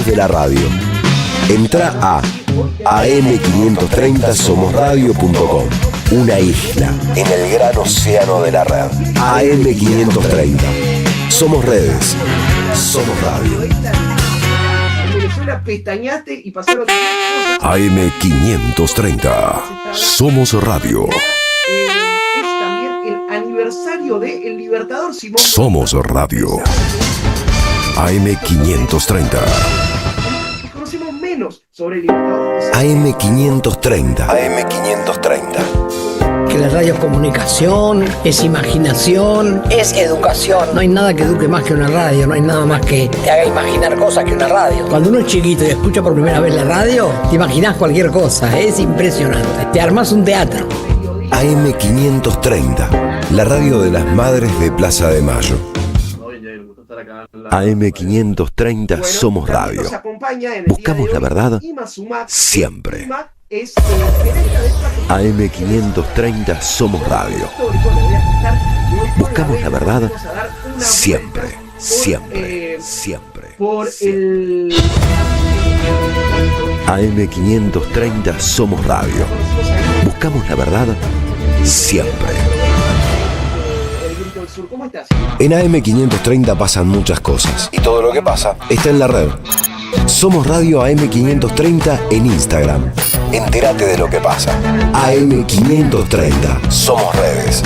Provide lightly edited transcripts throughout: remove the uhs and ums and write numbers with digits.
de la radio. Entra a am530somosradio.com. Una isla en el gran océano de la red. AM530. Somos redes. Somos radio. En Venezuela pestañaste y pasaron cosas. AM530. Somos radio. Es también el aniversario de El Libertador Simón. Somos radio. AM530. Conocemos menos sobre El Libertador. AM530. AM530. Que la radio es comunicación, es imaginación, es educación. No hay nada que eduque más que una radio, no hay nada más que te haga imaginar cosas que una radio. Cuando uno es chiquito y escucha por primera vez la radio, te imaginás cualquier cosa, es impresionante. Te armás un teatro. AM530, la radio de las madres de Plaza de Mayo. AM530 Somos Radio. Buscamos la verdad siempre. AM530 Somos Radio. Buscamos la verdad siempre, siempre, siempre. AM530 Somos Radio. Buscamos la verdad siempre. En AM530 pasan muchas cosas. Y todo lo que pasa está en la red. Somos Radio AM530 en Instagram. Entérate de lo que pasa. AM530. Somos redes.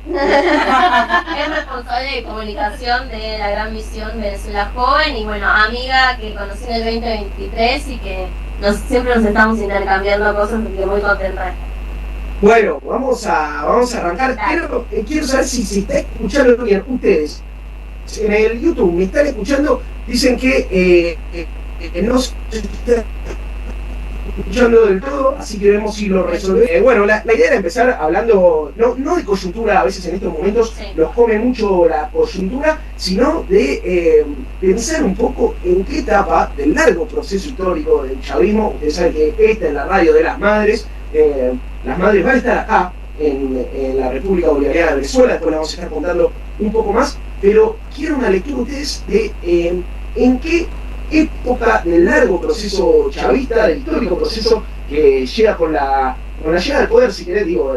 Es responsable de comunicación de la Gran Misión Venezuela Joven y bueno, amiga que conocí en el 2023 y que siempre nos estamos intercambiando cosas y que muy contenta. Bueno, vamos a arrancar. Quiero saber si se está escuchando bien ustedes. En el YouTube me están escuchando, dicen que no se está escuchando del todo, así que vemos si lo resolvemos. Bueno, la idea era empezar hablando, no de coyuntura, a veces en estos momentos sí, nos come mucho la coyuntura, sino de pensar un poco en qué etapa del largo proceso histórico del chavismo. Ustedes saben que esta es la radio de las madres van a estar acá en la República Bolivariana de Venezuela, después les vamos a estar contando un poco más, pero quiero una lectura de ustedes de en qué época del largo proceso chavista, del histórico proceso que llega con la llegada al poder, si querés, digo,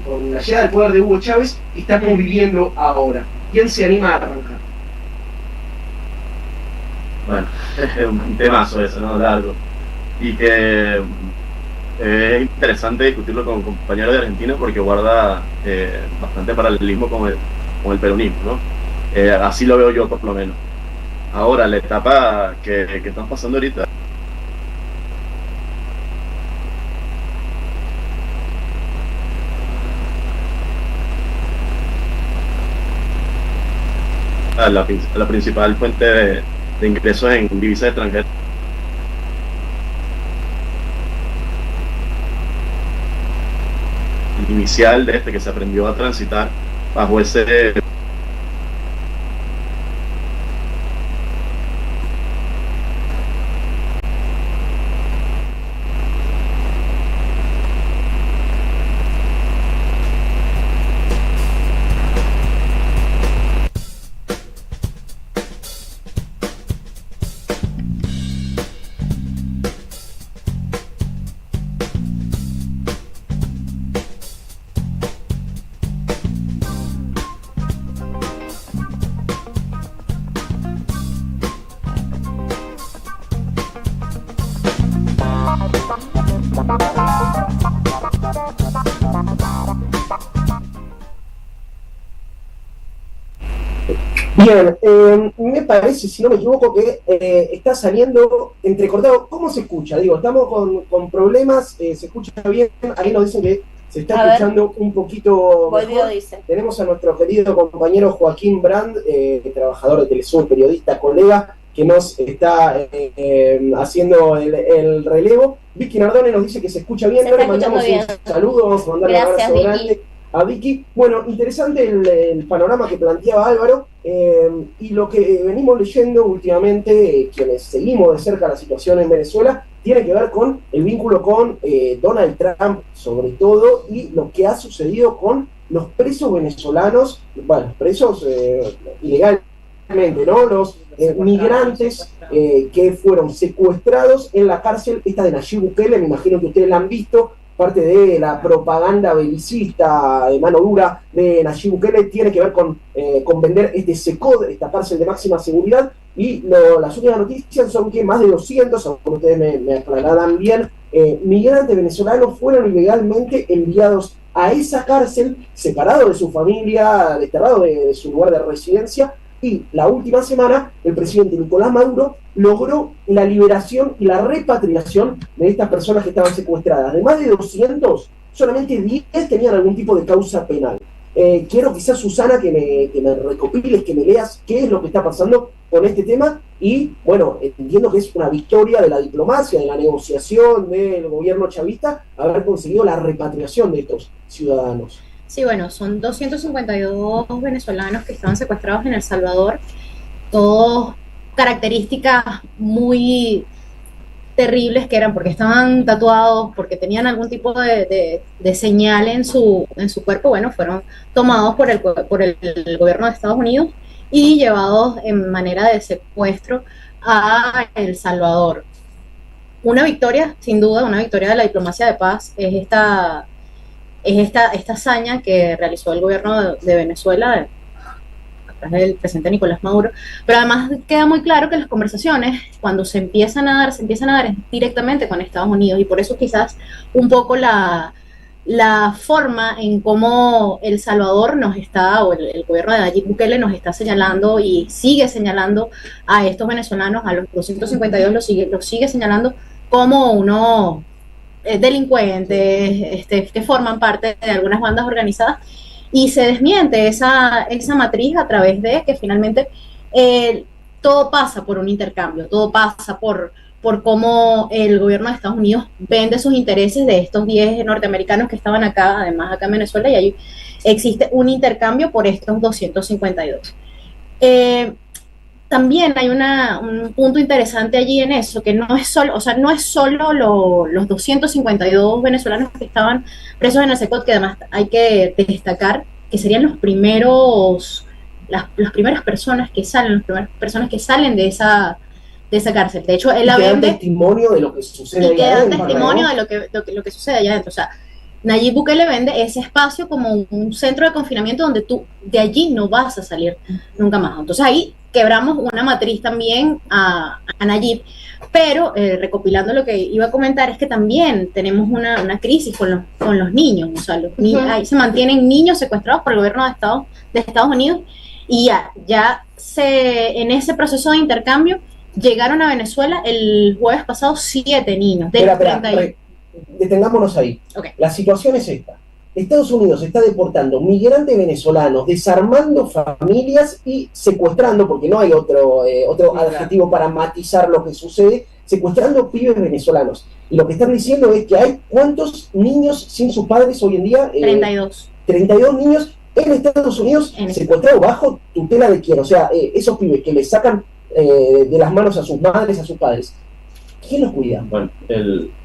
con la llegada al poder de Hugo Chávez, estamos viviendo ahora. ¿Quién se anima a arrancar? Bueno, es un temazo eso, ¿no? Largo. Y que es interesante discutirlo con compañeros de Argentina porque guarda bastante paralelismo con el peronismo, ¿no? Así lo veo yo, por lo menos. Ahora, la etapa que estamos pasando ahorita, la principal fuente de ingresos en divisas extranjeras. Inicial de que se aprendió a transitar bajo ese Bien, me parece, si no me equivoco, que está saliendo entrecortado. ¿Cómo se escucha? Digo, estamos con problemas, se escucha bien. Ahí nos dicen que se está escuchando un poquito mejor. Tenemos a nuestro querido compañero Joaquín Brand, trabajador de Telesur, periodista, colega, que nos está haciendo el relevo. Vicky Nardone nos dice que se escucha bien. Le mandamos un saludo, vamos a mandar un abrazo grande a Vicky. Bueno, interesante el panorama que planteaba Álvaro, y lo que venimos leyendo últimamente, quienes seguimos de cerca la situación en Venezuela, tiene que ver con el vínculo con Donald Trump, sobre todo, y lo que ha sucedido con los presos venezolanos, bueno, presos ilegales, finalmente, ¿no? Los migrantes que fueron secuestrados en la cárcel, esta de Nayib Bukele, me imagino que ustedes la han visto, parte de la propaganda belicista de mano dura de Nayib Bukele, tiene que ver con vender este SECOD, esta cárcel de máxima seguridad, y las últimas noticias son que más de 200, aunque ustedes me aclararán bien, migrantes venezolanos fueron ilegalmente enviados a esa cárcel, separados de su familia, desterrados de su lugar de residencia, y la última semana el presidente Nicolás Maduro logró la liberación y la repatriación de estas personas que estaban secuestradas. De más de 200, solamente 10 tenían algún tipo de causa penal. Quiero quizás, Susana, que me recopiles, que me leas qué es lo que está pasando con este tema, y bueno, entiendo que es una victoria de la diplomacia, de la negociación del gobierno chavista, haber conseguido la repatriación de estos ciudadanos. Sí, bueno, son 252 venezolanos que estaban secuestrados en El Salvador, todos características muy terribles que eran porque estaban tatuados, porque tenían algún tipo de señal en su cuerpo. Bueno, fueron tomados por el gobierno de Estados Unidos y llevados en manera de secuestro a El Salvador. Una victoria, sin duda, una victoria de la diplomacia de paz es esta hazaña que realizó el gobierno de Venezuela a través del presidente Nicolás Maduro, pero además queda muy claro que las conversaciones, cuando se empiezan a dar directamente con Estados Unidos, y por eso quizás un poco la forma en cómo El Salvador nos está, o el gobierno de Nayib Bukele nos está señalando y sigue señalando a estos venezolanos, a los 252 los sigue señalando como unos delincuentes que forman parte de algunas bandas organizadas, y se desmiente esa matriz a través de que finalmente todo pasa por un intercambio, todo pasa por cómo el gobierno de Estados Unidos vende sus intereses de estos 10 norteamericanos que estaban acá, además acá en Venezuela, y ahí existe un intercambio por estos 252. También hay un punto interesante allí en eso, que no es solo los 252 venezolanos que estaban presos en el SECOT, que además hay que destacar que serían las primeras personas que salen de esa cárcel. De hecho, él la vende. Que dan testimonio de lo que sucede allá adentro. Y que dan testimonio, ¿no?, de lo que sucede allá adentro. O sea, Nayib Bukele vende ese espacio como un centro de confinamiento donde tú de allí no vas a salir nunca más. Entonces ahí quebramos una matriz también a Nayib, pero recopilando lo que iba a comentar es que también tenemos una crisis con los niños. O sea, los niños, ahí se mantienen niños secuestrados por el gobierno de Estados Unidos, y en ese proceso de intercambio llegaron a Venezuela el jueves pasado 7 niños. Detengámonos ahí. Okay. La situación es esta. Estados Unidos está deportando migrantes venezolanos, desarmando familias y secuestrando, porque no hay otro adjetivo para matizar lo que sucede, secuestrando pibes venezolanos. Y lo que están diciendo es que hay ¿cuántos niños sin sus padres hoy en día? 32. 32 niños en Estados Unidos secuestrados bajo tutela de quién. O sea, esos pibes que les sacan de las manos a sus madres, a sus padres. ¿Quién los cuida? Bueno,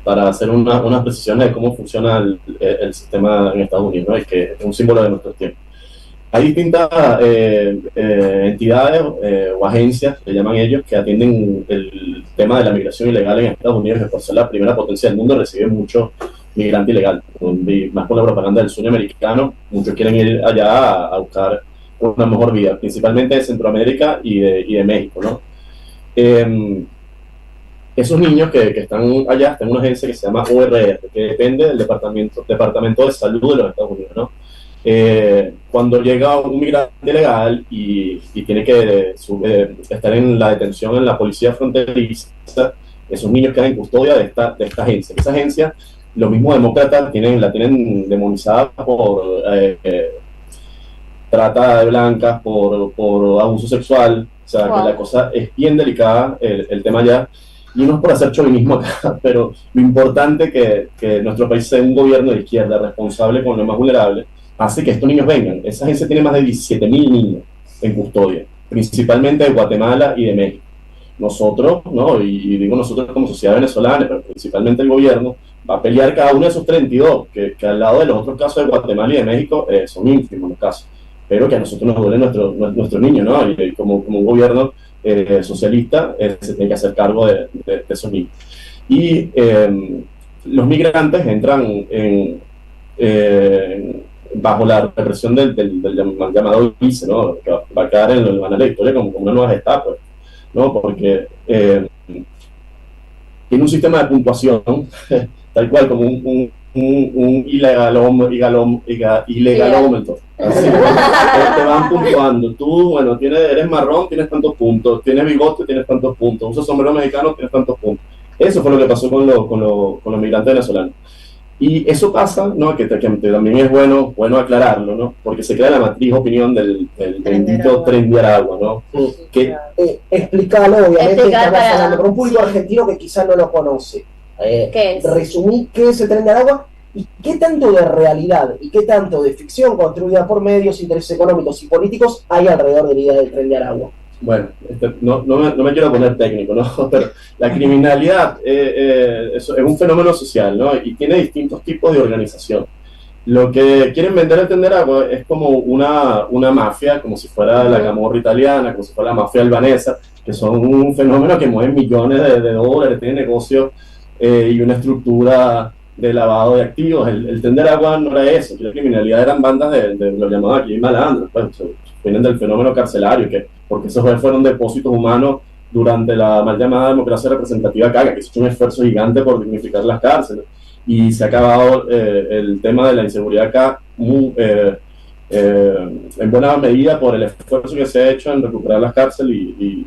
para hacer unas precisiones de cómo funciona el sistema en Estados Unidos, ¿no? Es que es un símbolo de nuestros tiempos. Hay distintas entidades o agencias, le llaman ellos, que atienden el tema de la migración ilegal en Estados Unidos, que por ser la primera potencia del mundo recibe mucho migrante ilegal. Más con la propaganda del sueño americano, muchos quieren ir allá a buscar una mejor vida, principalmente de Centroamérica y de México, ¿no? Esos niños que están allá están en una agencia que se llama ORR, que depende del Departamento de Salud de los Estados Unidos, ¿no? Cuando llega un migrante ilegal y tiene que estar en la detención en la policía fronteriza, esos niños quedan en custodia de esta agencia. Esa agencia, los mismos demócratas la tienen demonizada por trata de blancas, por abuso sexual. O sea, que la cosa es bien delicada, el tema allá. Y no es por hacer chauvinismo acá, pero lo importante que nuestro país sea un gobierno de izquierda responsable con los más vulnerables, hace que estos niños vengan. Esa agencia tiene más de 17.000 niños en custodia, principalmente de Guatemala y de México. Nosotros, ¿no? Y digo nosotros como sociedad venezolana, pero principalmente el gobierno, va a pelear cada uno de esos 32, que al lado de los otros casos de Guatemala y de México son ínfimos los casos. pero que a nosotros nos duele nuestro niño, ¿no? Y como un gobierno socialista se tiene que hacer cargo de esos niños. Y los migrantes entran bajo la represión del llamado ICE, ¿no? Que va a quedar en la historia como una nueva etapa, ¿no? Porque tiene un sistema de puntuación, tal cual como un ilegalómetro. Así, te van puntuando. Tú, bueno, eres marrón, tienes tantos puntos. Tienes bigote, tienes tantos puntos. Usas sombrero mexicano, tienes tantos puntos. Eso fue lo que pasó con los migrantes venezolanos. Y eso pasa, ¿no? Que también es bueno aclararlo, ¿no? Porque se crea la matriz opinión del bendito Tren de Aragua, ¿no? Que, explícalo, obviamente, estamos hablando con un público argentino que quizás no lo conoce. ¿Qué es? Resumí qué es el Tren de Aragua y qué tanto de realidad y qué tanto de ficción construida por medios, intereses económicos y políticos hay alrededor de la idea del Tren de Aragua. Bueno, no me quiero poner técnico, ¿no? Pero la criminalidad es un fenómeno social, ¿no? Y tiene distintos tipos de organización. Lo que quieren vender el Tren de Aragua es como una mafia, como si fuera la camorra italiana, como si fuera la mafia albanesa, que son un fenómeno que mueve millones de dólares, tiene negocios y una estructura de lavado de activos. El Tren de Aragua no era eso, la criminalidad eran bandas de lo llamado aquí malandros, pues, vienen del fenómeno carcelario, porque esos fueron depósitos humanos durante la mal llamada democracia representativa acá, que se ha hecho un esfuerzo gigante por dignificar las cárceles, y se ha acabado el tema de la inseguridad acá en buena medida por el esfuerzo que se ha hecho en recuperar las cárceles y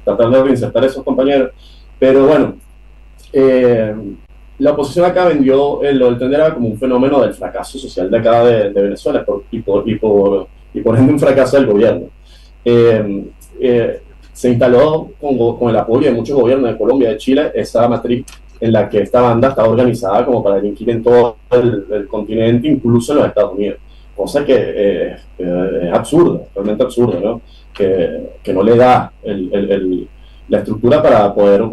tratar de reinsertar a esos compañeros. Pero bueno, la oposición acá vendió lo del Tren de Aragua como un fenómeno del fracaso social de acá de Venezuela y por ende un fracaso del gobierno. Se instaló con el apoyo de muchos gobiernos de Colombia y de Chile esa matriz en la que esta banda está organizada como para delinquir en todo el continente, incluso en los Estados Unidos, cosa que es absurda, realmente absurda, ¿no? Que no le da la estructura para poder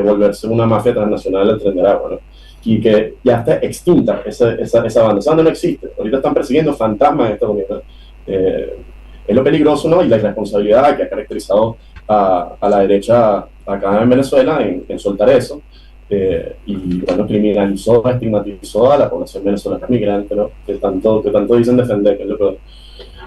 volverse una mafia transnacional al Tren de Aragua, ¿no? Y que ya está extinta esa banda. Esa banda no existe. Ahorita están persiguiendo fantasmas en Estados Unidos. Es lo peligroso, ¿no? Y la irresponsabilidad que ha caracterizado a la derecha acá en Venezuela en soltar eso. Y bueno, criminalizó, estigmatizó a la población venezolana migrante, ¿no? Que tanto dicen defender, que es lo peor.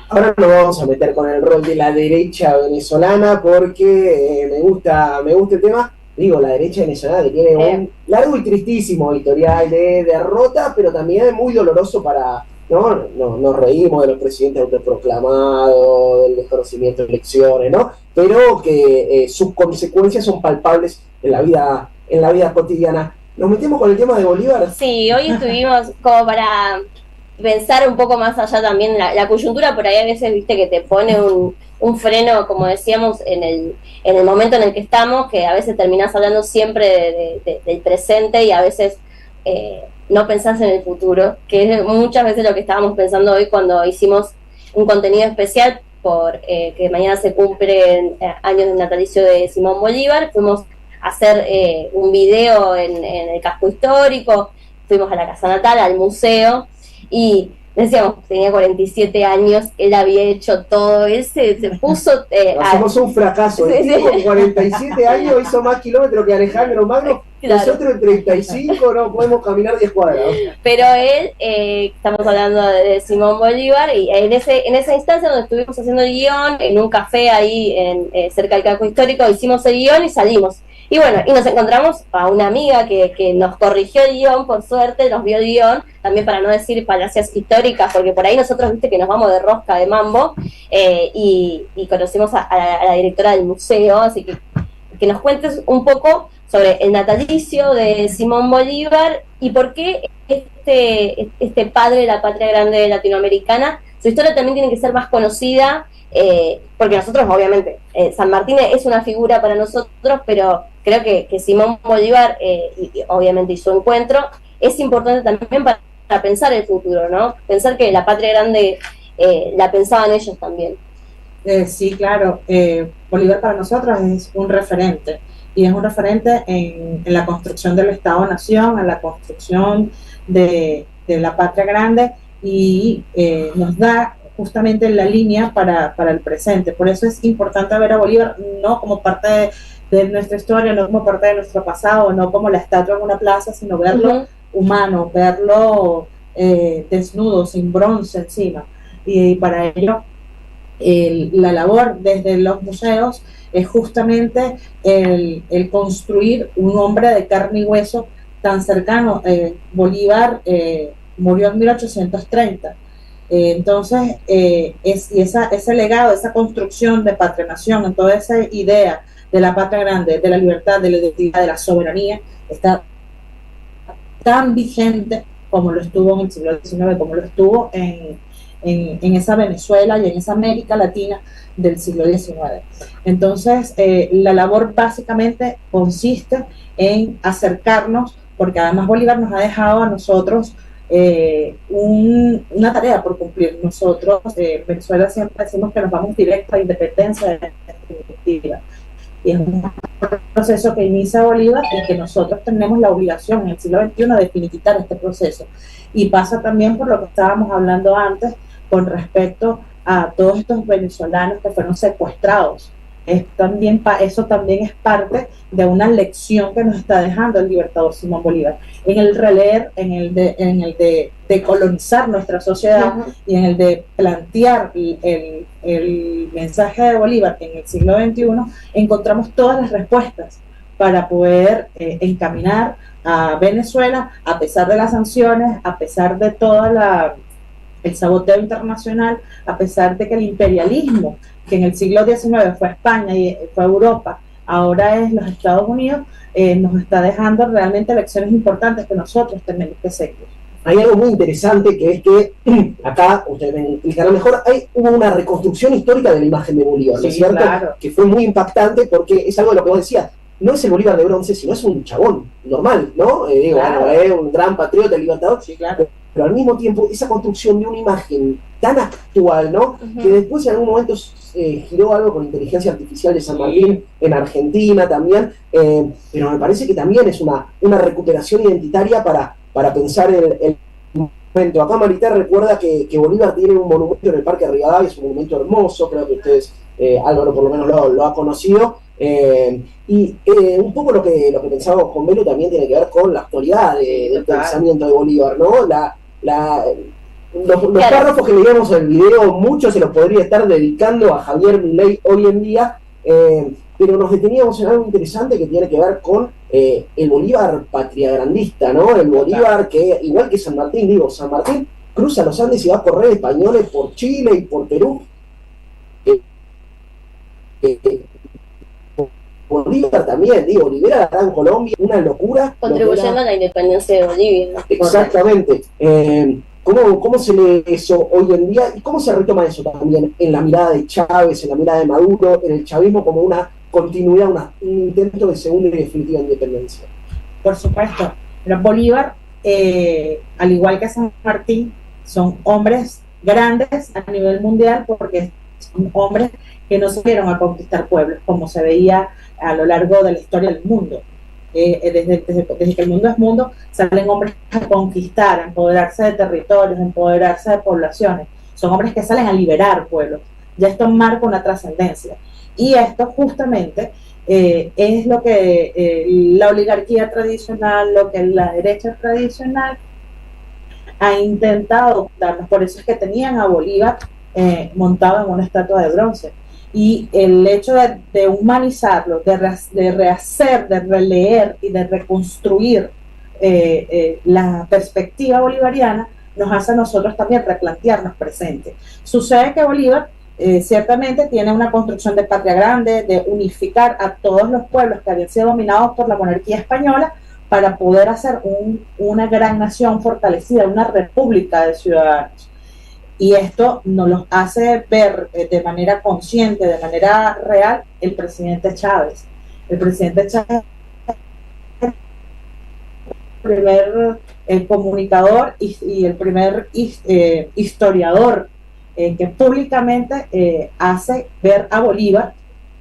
Ahora nos vamos a meter con el rol de la derecha venezolana porque me gusta el tema. Digo, la derecha venezolana que tiene un largo y tristísimo historial de derrota, pero también muy doloroso para... ¿no? Nos reímos de los presidentes autoproclamados, del desconocimiento de elecciones, ¿no? Pero que sus consecuencias son palpables en la vida cotidiana. ¿Nos metemos con el tema de Bolívar? Sí, hoy estuvimos como para pensar un poco más allá también, la coyuntura por ahí a veces, viste, que te pone un freno, como decíamos, en el momento en el que estamos, que a veces terminás hablando siempre del presente y a veces no pensás en el futuro, que es muchas veces lo que estábamos pensando hoy cuando hicimos un contenido especial que mañana se cumplen años del natalicio de Simón Bolívar. Fuimos a hacer un video en el casco histórico, fuimos a la casa natal, al museo, y decíamos, tenía 47 años, él había hecho todo, él se puso... Hacemos un fracaso, el tipo con 47 años hizo más kilómetros que Alejandro Magno, claro. Nosotros en 35 no podemos caminar 10 cuadras. Pero él, estamos hablando de Simón Bolívar, y en esa instancia donde estuvimos haciendo el guión, en un café ahí cerca del casco histórico, hicimos el guión y salimos. Y bueno, y nos encontramos a una amiga que nos corrigió el guión, por suerte, nos vio el guión, también para no decir falacias históricas, porque por ahí nosotros, viste, que nos vamos de rosca de mambo, y conocimos a la directora del museo, así que nos cuentes un poco sobre el natalicio de Simón Bolívar y por qué este padre de la patria grande latinoamericana, su historia también tiene que ser más conocida, porque nosotros, obviamente, San Martín es una figura para nosotros, pero creo que Simón Bolívar, y obviamente, y su encuentro, es importante también para pensar el futuro, ¿no? Pensar que la patria grande la pensaban ellos también. Sí, claro. Bolívar para nosotros es un referente, y es un referente en la construcción del Estado-Nación, en la construcción de la patria grande, y nos da justamente la línea para el presente. Por eso es importante ver a Bolívar no como parte de nuestra historia, no como parte de nuestro pasado, no como la estatua en una plaza, sino verlo humano, verlo desnudo, sin bronce encima. Y para ello la labor desde los museos es justamente el construir un hombre de carne y hueso tan cercano. Bolívar murió en 1830. Entonces, ese legado, esa construcción de patria-nación, en toda esa idea de la patria grande, de la libertad, de la identidad, de la soberanía, está tan vigente como lo estuvo en el siglo XIX, como lo estuvo en esa Venezuela y en esa América Latina del siglo XIX. Entonces, la labor básicamente consiste en acercarnos, porque además Bolívar nos ha dejado a nosotros una tarea por cumplir. Nosotros, en Venezuela siempre decimos que nos vamos directo a la independencia definitiva. Y es un proceso que inicia Bolívar y que nosotros tenemos la obligación en el siglo XXI de finiquitar este proceso. Y pasa también por lo que estábamos hablando antes con respecto a todos estos venezolanos que fueron secuestrados. Eso también es parte de una lección que nos está dejando el libertador Simón Bolívar. En el releer, en el de decolonizar nuestra sociedad y en el de plantear el mensaje de Bolívar en el siglo XXI, encontramos todas las respuestas para poder encaminar a Venezuela, a pesar de las sanciones, a pesar de todo el saboteo internacional, a pesar de que el imperialismo, que en el siglo XIX fue España y fue Europa, ahora es los Estados Unidos, nos está dejando realmente lecciones importantes que nosotros tenemos que seguir. Hay algo muy interesante que es que acá, ustedes me explicarán mejor, hubo una reconstrucción histórica de la imagen de Bolívar, ¿no es cierto? Claro. Que fue muy impactante porque es algo de lo que vos decías, no es el Bolívar de bronce, sino es un chabón normal, ¿no? Claro. Bueno, es un gran patriota, libertador, sí, claro. Pero al mismo tiempo esa construcción de una imagen tan actual, ¿no? Que después en algún momento giró algo con inteligencia artificial de San Martín en Argentina también, pero me parece que también es una recuperación identitaria para pensar el momento. Acá Marité recuerda que Bolívar tiene un monumento en el Parque Rivadavia, es un monumento hermoso, creo que ustedes, Álvaro por lo menos lo ha conocido, y un poco lo que pensábamos con Belu también tiene que ver con la actualidad del pensamiento de Bolívar, ¿no? Los párrafos que leíamos en el video, muchos se los podría estar dedicando a Javier Milei hoy en día, pero nos deteníamos en algo interesante que tiene que ver con el Bolívar patriagrandista, ¿no? El Bolívar que, igual que San Martín, San Martín cruza los Andes y va a correr españoles por Chile y por Perú. Bolívar también, libera en Colombia, una locura. Contribuyendo a la independencia de Bolivia, ¿no? Exactamente. ¿Cómo se lee eso hoy en día y cómo se retoma eso también en la mirada de Chávez, en la mirada de Maduro, en el chavismo como una continuidad, un intento de segunda y definitiva independencia? Por supuesto. Bolívar, al igual que San Martín, son hombres grandes a nivel mundial porque son hombres que no se dieron a conquistar pueblos como se veía a lo largo de la historia del mundo. Desde que el mundo es mundo, salen hombres a conquistar, a empoderarse de territorios, a empoderarse de poblaciones. Son hombres que salen a liberar pueblos. Ya esto marca una trascendencia. Y esto justamente es lo que la oligarquía tradicional, lo que la derecha tradicional ha intentado ocultarnos. Por eso es que tenían a Bolívar montado en una estatua de bronce. Y el hecho de humanizarlo, de rehacer, de releer y de reconstruir la perspectiva bolivariana nos hace a nosotros también replantearnos presente. Sucede que Bolívar ciertamente tiene una construcción de patria grande, de unificar a todos los pueblos que habían sido dominados por la monarquía española para poder hacer una gran nación fortalecida, una república de ciudadanos. Y esto nos lo hace ver de manera consciente, de manera real, el presidente Chávez. El presidente Chávez es el primer comunicador y el primer historiador que públicamente hace ver a Bolívar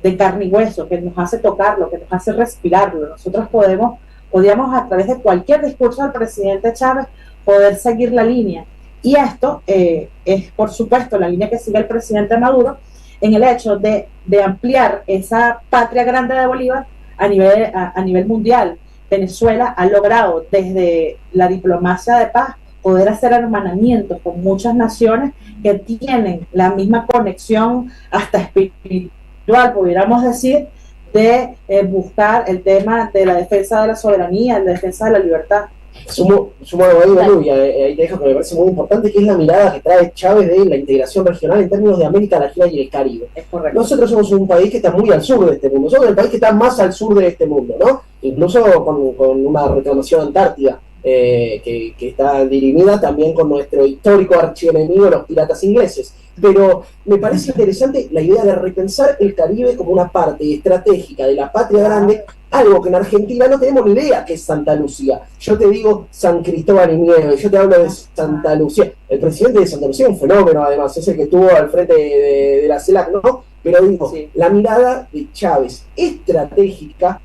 de carne y hueso, que nos hace tocarlo, que nos hace respirarlo. Nosotros podíamos a través de cualquier discurso del presidente Chávez poder seguir la línea. Y esto es, por supuesto, la línea que sigue el presidente Maduro en el hecho de ampliar esa patria grande de Bolívar a nivel mundial. Venezuela ha logrado desde la diplomacia de paz poder hacer hermanamientos con muchas naciones que tienen la misma conexión hasta espiritual, pudiéramos decir, de buscar el tema de la defensa de la soberanía, la defensa de la libertad. Sumo ahí, Manu, y ahí te dejo que me parece muy importante, que es la mirada que trae Chávez de la integración regional en términos de América Latina y el Caribe. Es correcto. Nosotros somos un país que está muy al sur de este mundo, somos el país que está más al sur de este mundo, ¿no? Incluso con una reclamación antártida que está dirimida también con nuestro histórico archienemigo, los piratas ingleses. Pero me parece interesante la idea de repensar el Caribe como una parte estratégica de la patria grande, algo que en Argentina no tenemos ni idea que es Santa Lucía. Yo te digo San Cristóbal y Nieves, yo te hablo de Santa Lucía. El presidente de Santa Lucía es un fenómeno, además, es el que estuvo al frente de la CELAC, ¿no? Pero digo, sí, la mirada de Chávez estratégica,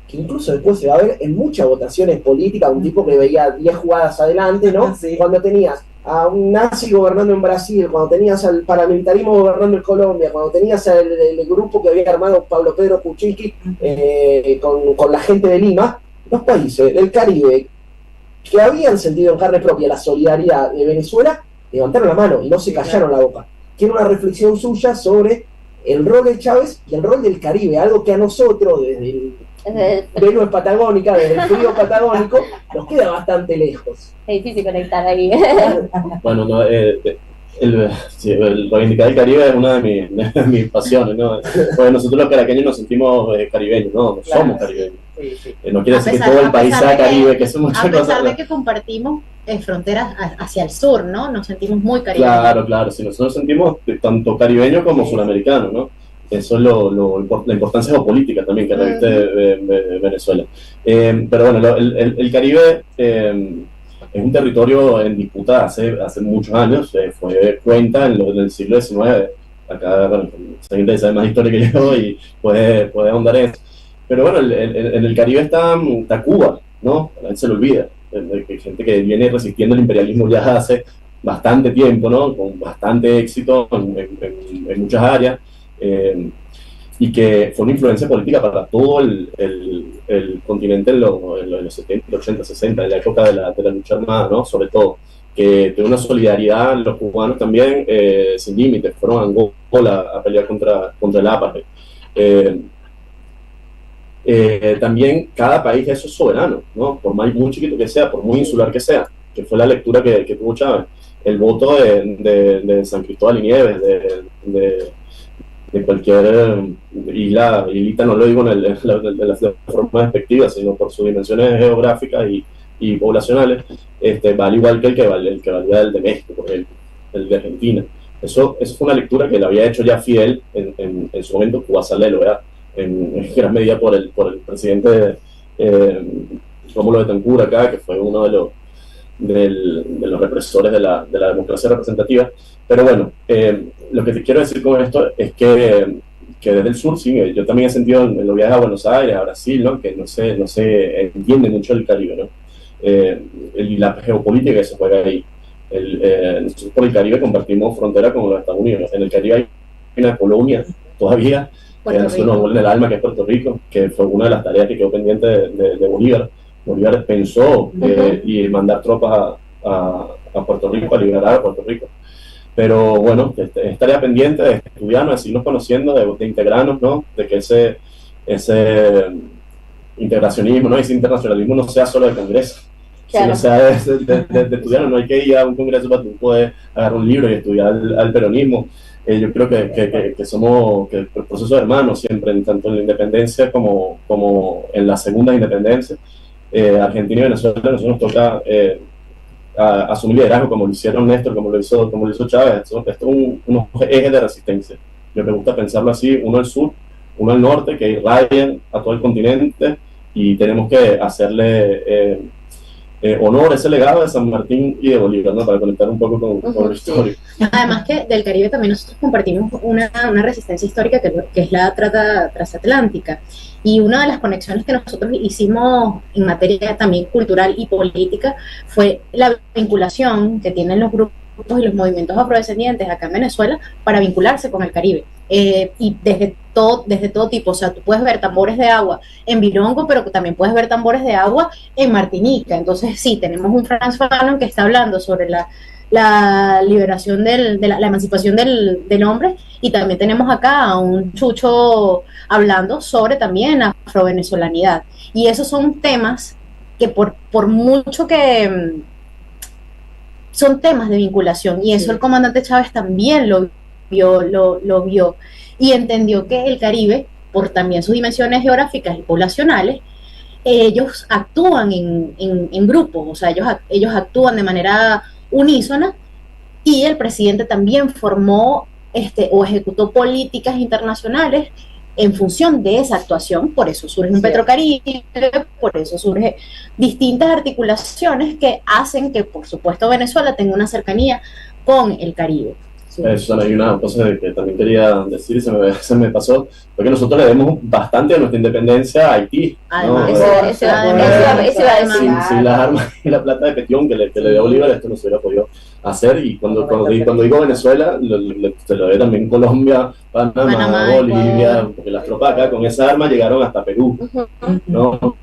que incluso después se va a ver en muchas votaciones políticas, un tipo que veía 10 jugadas adelante, ¿no? Sí. Cuando tenías a un nazi gobernando en Brasil, cuando tenías al paramilitarismo gobernando en Colombia, cuando tenías el grupo que había armado Pablo Pedro Kuczynski con la gente de Lima, los países del Caribe que habían sentido en carne propia la solidaridad de Venezuela, levantaron la mano y no se callaron la boca. Quiero una reflexión suya sobre el rol de Chávez y el rol del Caribe, algo que a nosotros desde el Venus patagónica, desde el frío patagónico, nos queda bastante lejos. Es difícil conectar ahí. Bueno, no, el reivindicar el Caribe es una de mis pasiones, ¿no? Porque nosotros los caraqueños nos sentimos caribeños, ¿no? Claro, somos caribeños. Sí, sí. No quiere decir que todo el país sea Caribe, que somos muchas cosas. A pesar de que compartimos fronteras hacia el sur, ¿no? Nos sentimos muy caribeños. Claro, claro, sí, nosotros nos sentimos tanto caribeños como sudamericanos, ¿no? Eso es la importancia geopolítica también que reviste de Venezuela. Pero bueno, el Caribe es un territorio en disputa hace muchos años, fue cuenta en el siglo XIX. Acá, bueno, esa gente sabe más historia que yo y puede ahondar en eso. Pero bueno, en el Caribe está Cuba, ¿no? A la gente se lo olvida. Hay gente que viene resistiendo el imperialismo ya hace bastante tiempo, ¿no? Con bastante éxito en muchas áreas. Y que fue una influencia política para todo el continente en los 70, 80, 60, en la época de la lucha armada, ¿no? Sobre todo, que tuvo una solidaridad, los cubanos también, sin límites, fueron a Angola a pelear contra el apartheid. También cada país eso es soberano, ¿no? Por muy chiquito que sea, por muy insular que sea, que fue la lectura que tuvo Chávez. El voto de San Cristóbal y Nieves, de cualquier islita, no lo digo de la forma despectiva, sino por sus dimensiones geográficas y poblacionales, vale igual que el que valía el de México, por ejemplo, el de Argentina. Eso fue una lectura que le había hecho ya Fidel en su momento, Cuba Salelo, ¿verdad? En gran medida por el presidente Rómulo Betancourt acá, que fue uno de los represores de la democracia representativa. Pero bueno, lo que te quiero decir con esto es que desde el sur, sí, yo también he sentido en los viajes a Buenos Aires, a Brasil, ¿no? Que no se entiende mucho el Caribe, ¿no? Y la geopolítica que se juega ahí. Nosotros por el Caribe compartimos frontera con los Estados Unidos. En el Caribe hay una colonia todavía, que a nosotros nos duele el alma, que es Puerto Rico, que fue una de las tareas que quedó pendiente de Bolívar. Bolívar pensó y mandar tropas a Puerto Rico, a liberar a Puerto Rico. Pero bueno, es tarea pendiente de estudiarnos, de seguirnos conociendo, de integrarnos, ¿no? De que ese integracionismo, ¿no? Ese internacionalismo no sea solo de Congreso, claro, sino sea de estudiarnos. No hay que ir a un Congreso para tú poder agarrar un libro y estudiar al peronismo. Yo creo que somos el proceso de hermanos siempre, tanto en la independencia como en las segundas independencias. Argentina y Venezuela, a nosotros nos toca a asumir liderazgo, como lo hicieron Néstor, como lo hizo Chávez. Esto es unos ejes de resistencia. Me gusta pensarlo así, uno al sur, uno al norte, que irradian a todo el continente, y tenemos que hacerle honor a ese legado de San Martín y de Bolívar, ¿no? Para conectar un poco con la historia. Además que del Caribe también nosotros compartimos una resistencia histórica que es la trata transatlántica, y una de las conexiones que nosotros hicimos en materia también cultural y política fue la vinculación que tienen los grupos y los movimientos afrodescendientes acá en Venezuela para vincularse con el Caribe. Y desde todo tipo, o sea, tú puedes ver tambores de agua en Virongo, pero también puedes ver tambores de agua en Martinica. Entonces sí, tenemos un Frantz Fanon que está hablando sobre la liberación la emancipación del hombre, y también tenemos acá a un Chucho hablando sobre también afrovenezolanidad. Y esos son temas que por mucho que son temas de vinculación, y eso el comandante Chávez también lo vio y entendió que el Caribe, por también sus dimensiones geográficas y poblacionales, ellos actúan en grupos, o sea, ellos actúan de manera unísona, y el presidente también formó o ejecutó políticas internacionales en función de esa actuación. Por eso surge un Petrocaribe, por eso surge distintas articulaciones que hacen que, por supuesto, Venezuela tenga una cercanía con el Caribe. Susana, hay una cosa que también quería decir, se me pasó, porque nosotros le demos bastante a nuestra independencia a Haití, ¿no? Eso iba a decir. Sin las armas y la plata de Petión que le dio Bolívar, esto no se hubiera podido hacer. Y cuando digo Venezuela, se lo ve también Colombia, Panamá, Bolivia, porque las tropas acá con esa arma llegaron hasta Perú, ¿no?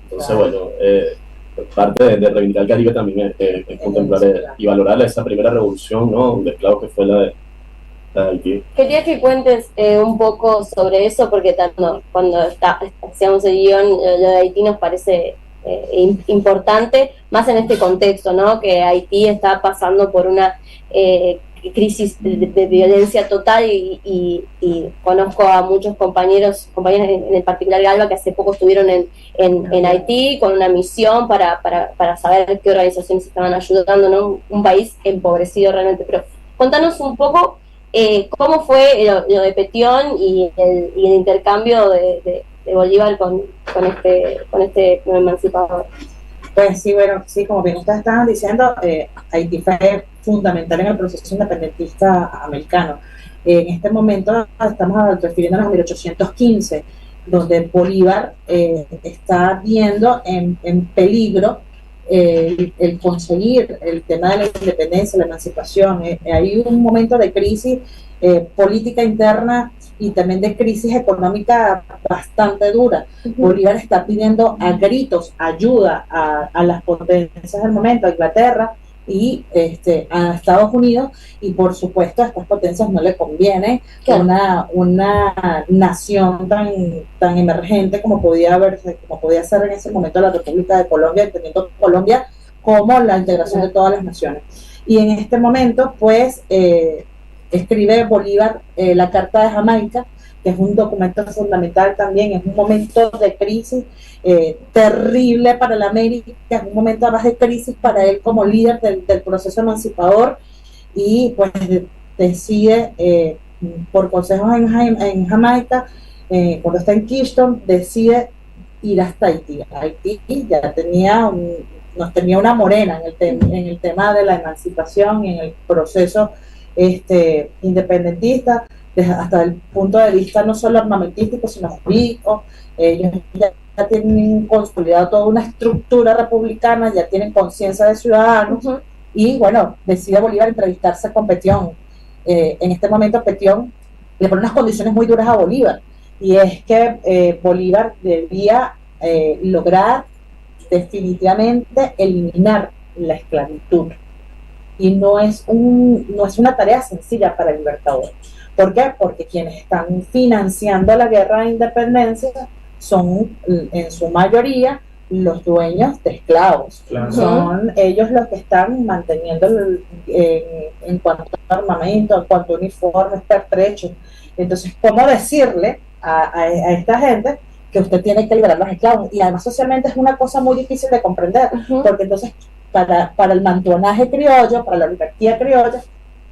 Entonces, bueno, parte de reivindicar el Caribe también es contemplar y valorar esa primera revolución, ¿no?, de esclavos, que fue la de Haití. Quería que cuentes un poco sobre eso, porque cuando hacíamos el guión, lo de Haití nos parece importante, más en este contexto, ¿no?, que Haití está pasando por una crisis de violencia total, y conozco a muchos compañeras, en el particular Galva, que hace poco estuvieron en Haití con una misión para saber qué organizaciones estaban ayudando, ¿no? Un país empobrecido realmente. Pero contanos un poco cómo fue lo de Petión y el intercambio de Bolívar con este emancipador. Pues sí, bueno, sí, como bien ustedes estaban diciendo, Haití fue fundamental en el proceso independentista americano. En este momento estamos refiriéndonos a 1815, donde Bolívar está viendo en peligro el conseguir el tema de la independencia, la emancipación. Hay un momento de crisis política interna y también de crisis económica bastante dura. Bolívar está pidiendo a gritos ayuda a las potencias del momento, a Inglaterra y a Estados Unidos, y por supuesto a estas potencias no le conviene una nación tan emergente como podía ser en ese momento la República de Colombia, entendiendo Colombia como la integración de todas las naciones. Y en este momento, pues, escribe Bolívar la Carta de Jamaica, que es un documento fundamental también. Es un momento de crisis terrible para la América, es un momento además de crisis para él como líder del proceso emancipador, y pues decide, por consejos en Jamaica, cuando está en Kingston, decide ir hasta Haití. Haití ya nos tenía una morena en el tema de la emancipación y en el proceso independentista, hasta el punto de vista no solo armamentístico, sino jurídico. Ellos ya tienen consolidado toda una estructura republicana, ya tienen conciencia de ciudadanos, y bueno, decide Bolívar entrevistarse con Petión. En este momento Petión le pone unas condiciones muy duras a Bolívar, y es que Bolívar debía lograr definitivamente eliminar la esclavitud, y no es una tarea sencilla para el Libertador. ¿Por qué? Porque quienes están financiando la guerra de independencia son en su mayoría los dueños de esclavos. Claro. Son ellos los que están manteniendo en cuanto a armamento, en cuanto a uniformes, pertrechos. Entonces, ¿cómo decirle a esta gente que usted tiene que liberar los esclavos? Y además socialmente es una cosa muy difícil de comprender, porque entonces para el mantonaje criollo, para la oligarquía criolla,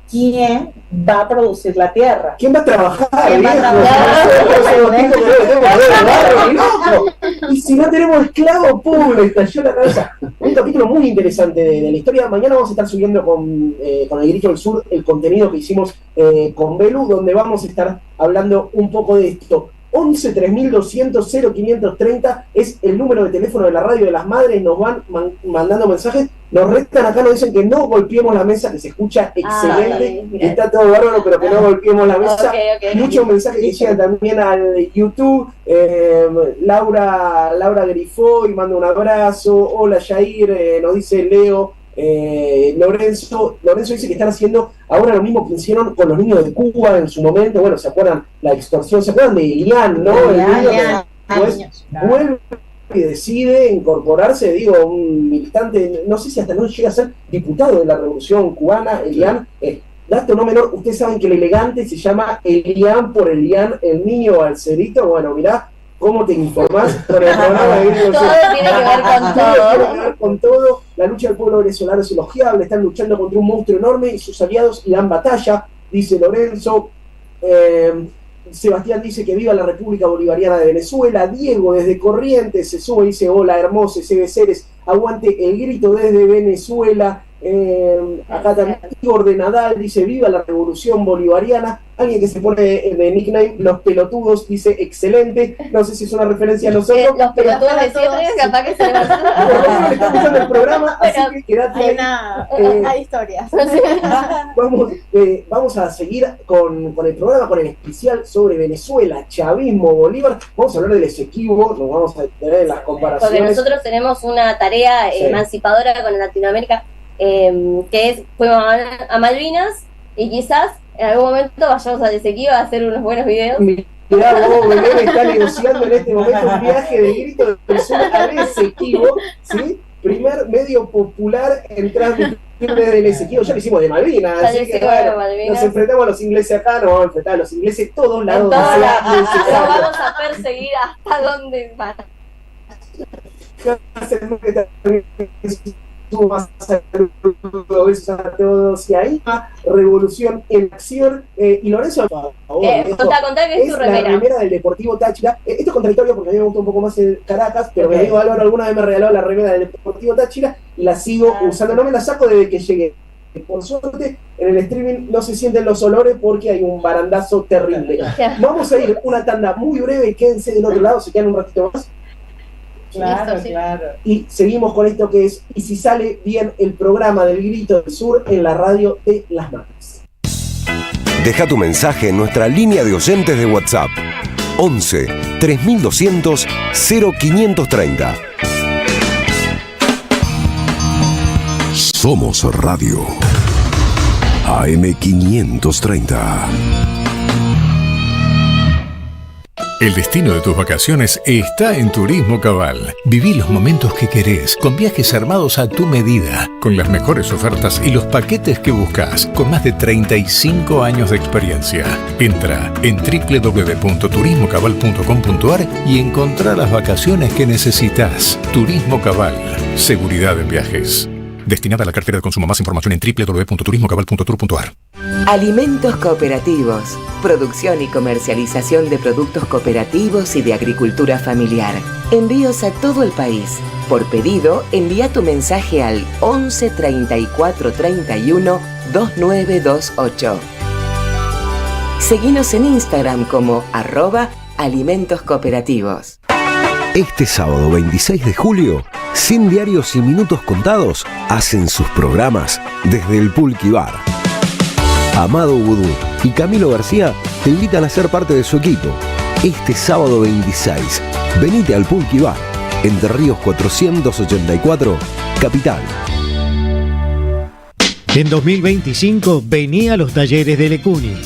¿quién va a producir la tierra? ¿Quién va a trabajar? Y si no tenemos esclavos, ¡pum!, le estalló la cabeza. Un capítulo muy interesante de la historia. Mañana vamos a estar subiendo con el Grito del Sur el contenido que hicimos con Belu, donde vamos a estar hablando un poco de esto. 11 3200 0530 es el número de teléfono de la radio de las madres. Nos van mandando mensajes, nos restan acá, nos dicen que no golpeemos la mesa, que se escucha excelente, está todo bárbaro, pero que no golpeemos la mesa. Muchos mensajes que llegan también al YouTube. Laura Grifó y manda un abrazo. Hola Jair, nos dice Leo. Lorenzo dice que están haciendo ahora lo mismo que hicieron con los niños de Cuba en su momento. Bueno, ¿se acuerdan la extorsión? ¿Se acuerdan de Ilián, no? El niño que después vuelve y decide incorporarse, digo, un militante, no sé si hasta no llega a ser diputado de la Revolución Cubana, Ilián. Dato no menor, ustedes saben que el elegante se llama Ilián por Ilián, el niño Balcerito. Bueno, mirá cómo te informás con el programa. Todo tiene que ver con todo. Tiene que ver con todo. La lucha del pueblo venezolano es elogiable, están luchando contra un monstruo enorme y sus aliados y dan batalla, dice Lorenzo. Sebastián dice que viva la República Bolivariana de Venezuela. Diego desde Corrientes se sube y dice hola hermosos Ceres, aguante el grito desde Venezuela. Acá también Igor de Nadal dice viva la Revolución Bolivariana. Alguien que se pone de nickname Los Pelotudos dice excelente. No sé si es una referencia a nosotros. Los pelotudos de siempre, capaz que se le le está escuchando el programa, así que quédate ahí. Hay historias. Vamos a seguir con el programa, con el especial sobre Venezuela, chavismo, Bolívar. Vamos a hablar del Esequibo, nos vamos a tener en las comparaciones. Porque nosotros tenemos una tarea emancipadora con Latinoamérica, que fuimos a Malvinas y quizás en algún momento vayamos al Esequibo a hacer unos buenos videos. Mirá vos, Belén está negociando en este momento un viaje de grito del sur al Esequibo, ¿sí? Primer medio popular en transmitir desde el Esequibo. Ya lo hicimos de Malvinas, así que bueno, nos enfrentamos a los ingleses acá, nos vamos a enfrentar a los ingleses todos lados. Los vamos a perseguir hasta donde van. Besos a todos y ahí Revolución en Acción. Y Lorenzo, por favor, contá que es tu remera. La remera del Deportivo Táchira. Esto es contradictorio porque a mí me gusta un poco más el Caracas, pero mi amigo Álvaro alguna vez me regaló la remera del Deportivo Táchira y la sigo usando, no me la saco desde que llegué. Por suerte en el streaming no se sienten los olores porque hay un barandazo terrible. Vamos a ir una tanda muy breve, quédense del otro lado, se quedan un ratito más. Claro. Y seguimos con esto que es Y si sale bien, el programa del Grito del Sur en la radio de las madres. Deja tu mensaje en nuestra línea de oyentes de WhatsApp 11 3200 0530. Somos Radio AM530. El destino de tus vacaciones está en Turismo Cabal. Viví los momentos que querés, con viajes armados a tu medida, con las mejores ofertas y los paquetes que buscas, con más de 35 años de experiencia. Entra en www.turismocabal.com.ar y encontrá las vacaciones que necesitas. Turismo Cabal, seguridad en viajes. Destinada a la cartera de consumo. Más información en www.turismocabal.tour.ar. Alimentos cooperativos. Producción y comercialización de productos cooperativos y de agricultura familiar. Envíos a todo el país. Por pedido, envía tu mensaje al 11 34 31 2928. Seguinos en Instagram como @alimentos cooperativos. Este sábado 26 de julio, 100 diarios y minutos contados hacen sus programas desde el Pulqui Bar. Amado Vudú y Camilo García te invitan a ser parte de su equipo. Este sábado 26, venite al Pulqui Bar, Entre Ríos 484, Capital. En 2025, vení a los talleres de Lecuni.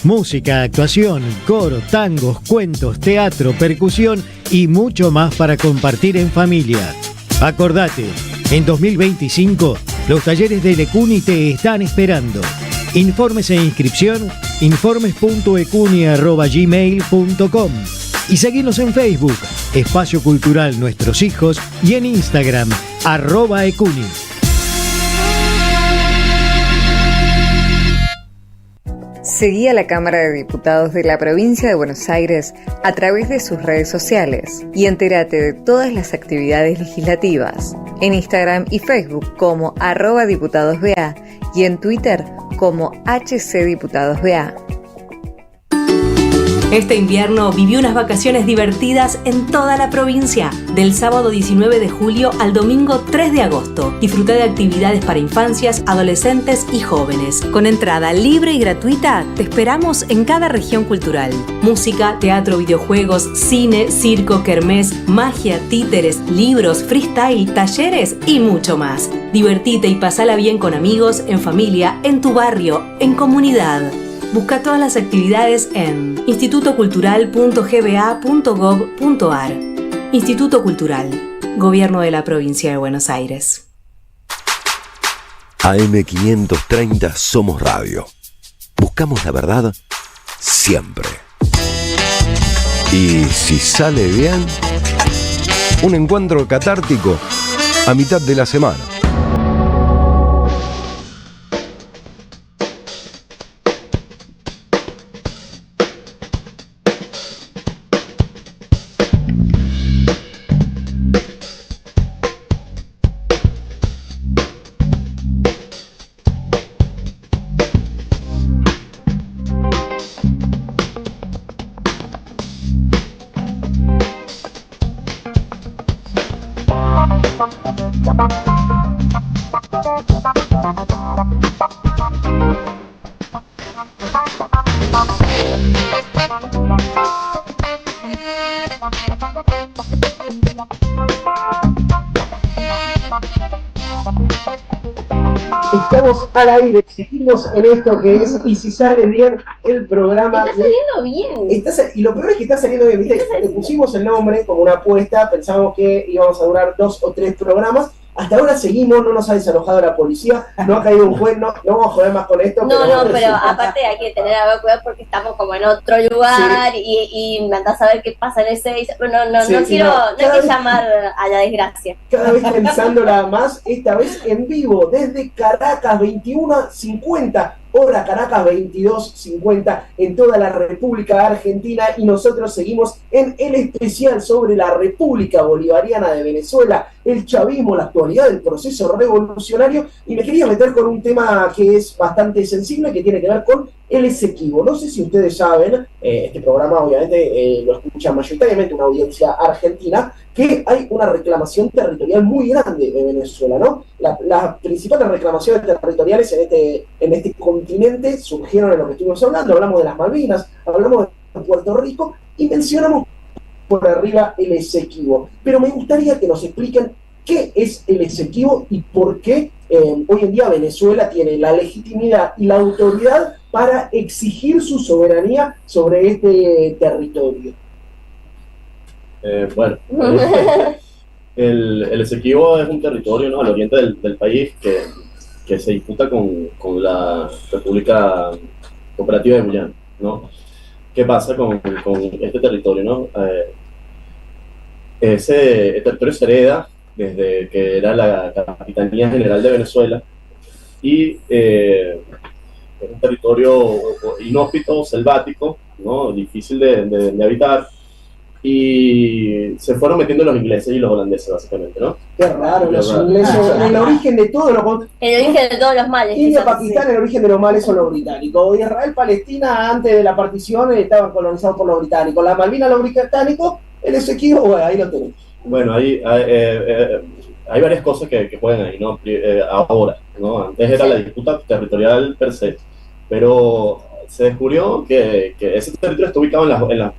Música, actuación, coro, tangos, cuentos, teatro, percusión y mucho más para compartir en familia. Acordate, en 2025, los talleres de Lecuni te están esperando. Informes e inscripción, informes.ecuni@gmail.com y seguinos en Facebook, Espacio Cultural Nuestros Hijos, y en Instagram, @ecuni. Seguí a la Cámara de Diputados de la Provincia de Buenos Aires a través de sus redes sociales y entérate de todas las actividades legislativas en Instagram y Facebook como @diputadosBA y en Twitter como HCDiputadosBA. Este invierno viví unas vacaciones divertidas en toda la provincia, del sábado 19 de julio al domingo 3 de agosto. Disfruté de actividades para infancias, adolescentes y jóvenes. Con entrada libre y gratuita, te esperamos en cada región cultural. Música, teatro, videojuegos, cine, circo, kermés, magia, títeres, libros, freestyle, talleres y mucho más. Divertite y pasala bien con amigos, en familia, en tu barrio, en comunidad. Busca todas las actividades en institutocultural.gba.gov.ar. Instituto Cultural, Gobierno de la Provincia de Buenos Aires. AM530 Somos Radio. Buscamos la verdad siempre. Y si sale bien, un encuentro catártico a mitad de la semana. Estamos al aire, seguimos en esto que es Y si sale bien el programa. Está saliendo bien. Y lo peor es que está saliendo bien, ¿viste? Le pusimos el nombre como una apuesta, pensamos que íbamos a durar 2 o 3 programas. Hasta ahora seguimos, no nos ha desalojado la policía, no ha caído un juez, no vamos a joder más con esto. Pero aparte hay que tener algo de cuidado porque estamos como en otro lugar, sí. y me andás a ver qué pasa en ese. No hay que llamar a la desgracia. Cada vez pensándola más, esta vez en vivo, desde Caracas 21:50. Hora Caracas 22:50 en toda la República Argentina, y nosotros seguimos en el especial sobre la República Bolivariana de Venezuela, el chavismo, la actualidad del proceso revolucionario, y me quería meter con un tema que es bastante sensible, que tiene que ver con el Esequibo. No sé si ustedes saben, este programa obviamente lo escucha mayoritariamente una audiencia argentina, que hay una reclamación territorial muy grande de Venezuela, ¿no? Las principales reclamaciones territoriales en este continente surgieron en lo que estuvimos hablando. Hablamos de las Malvinas, hablamos de Puerto Rico y mencionamos por arriba el Esequibo. Pero me gustaría que nos expliquen qué es el Esequibo y por qué hoy en día Venezuela tiene la legitimidad y la autoridad para exigir su soberanía sobre este territorio. El Esequibo es un territorio, ¿no?, al oriente del país que se disputa con la República Cooperativa de Guyana, ¿no? ¿Qué pasa con este territorio, no? Ese territorio se hereda desde que era la Capitanía General de Venezuela, y es un territorio inhóspito, selvático, ¿no?, difícil de habitar. Y se fueron metiendo los ingleses y los holandeses, básicamente, ¿no? Qué raro, los ingleses, el origen de todo el origen de todos los males. India, Pakistán, el origen de los males son los británicos. Israel, Palestina, antes de la partición, estaban colonizados por los británicos. La Malvinas, los británicos, el Esequibo, bueno, ahí lo tenemos. Bueno, hay varias cosas que juegan ahí, ¿no? Ahora, ¿no? Antes era la disputa territorial per se, pero se descubrió que ese territorio está ubicado en la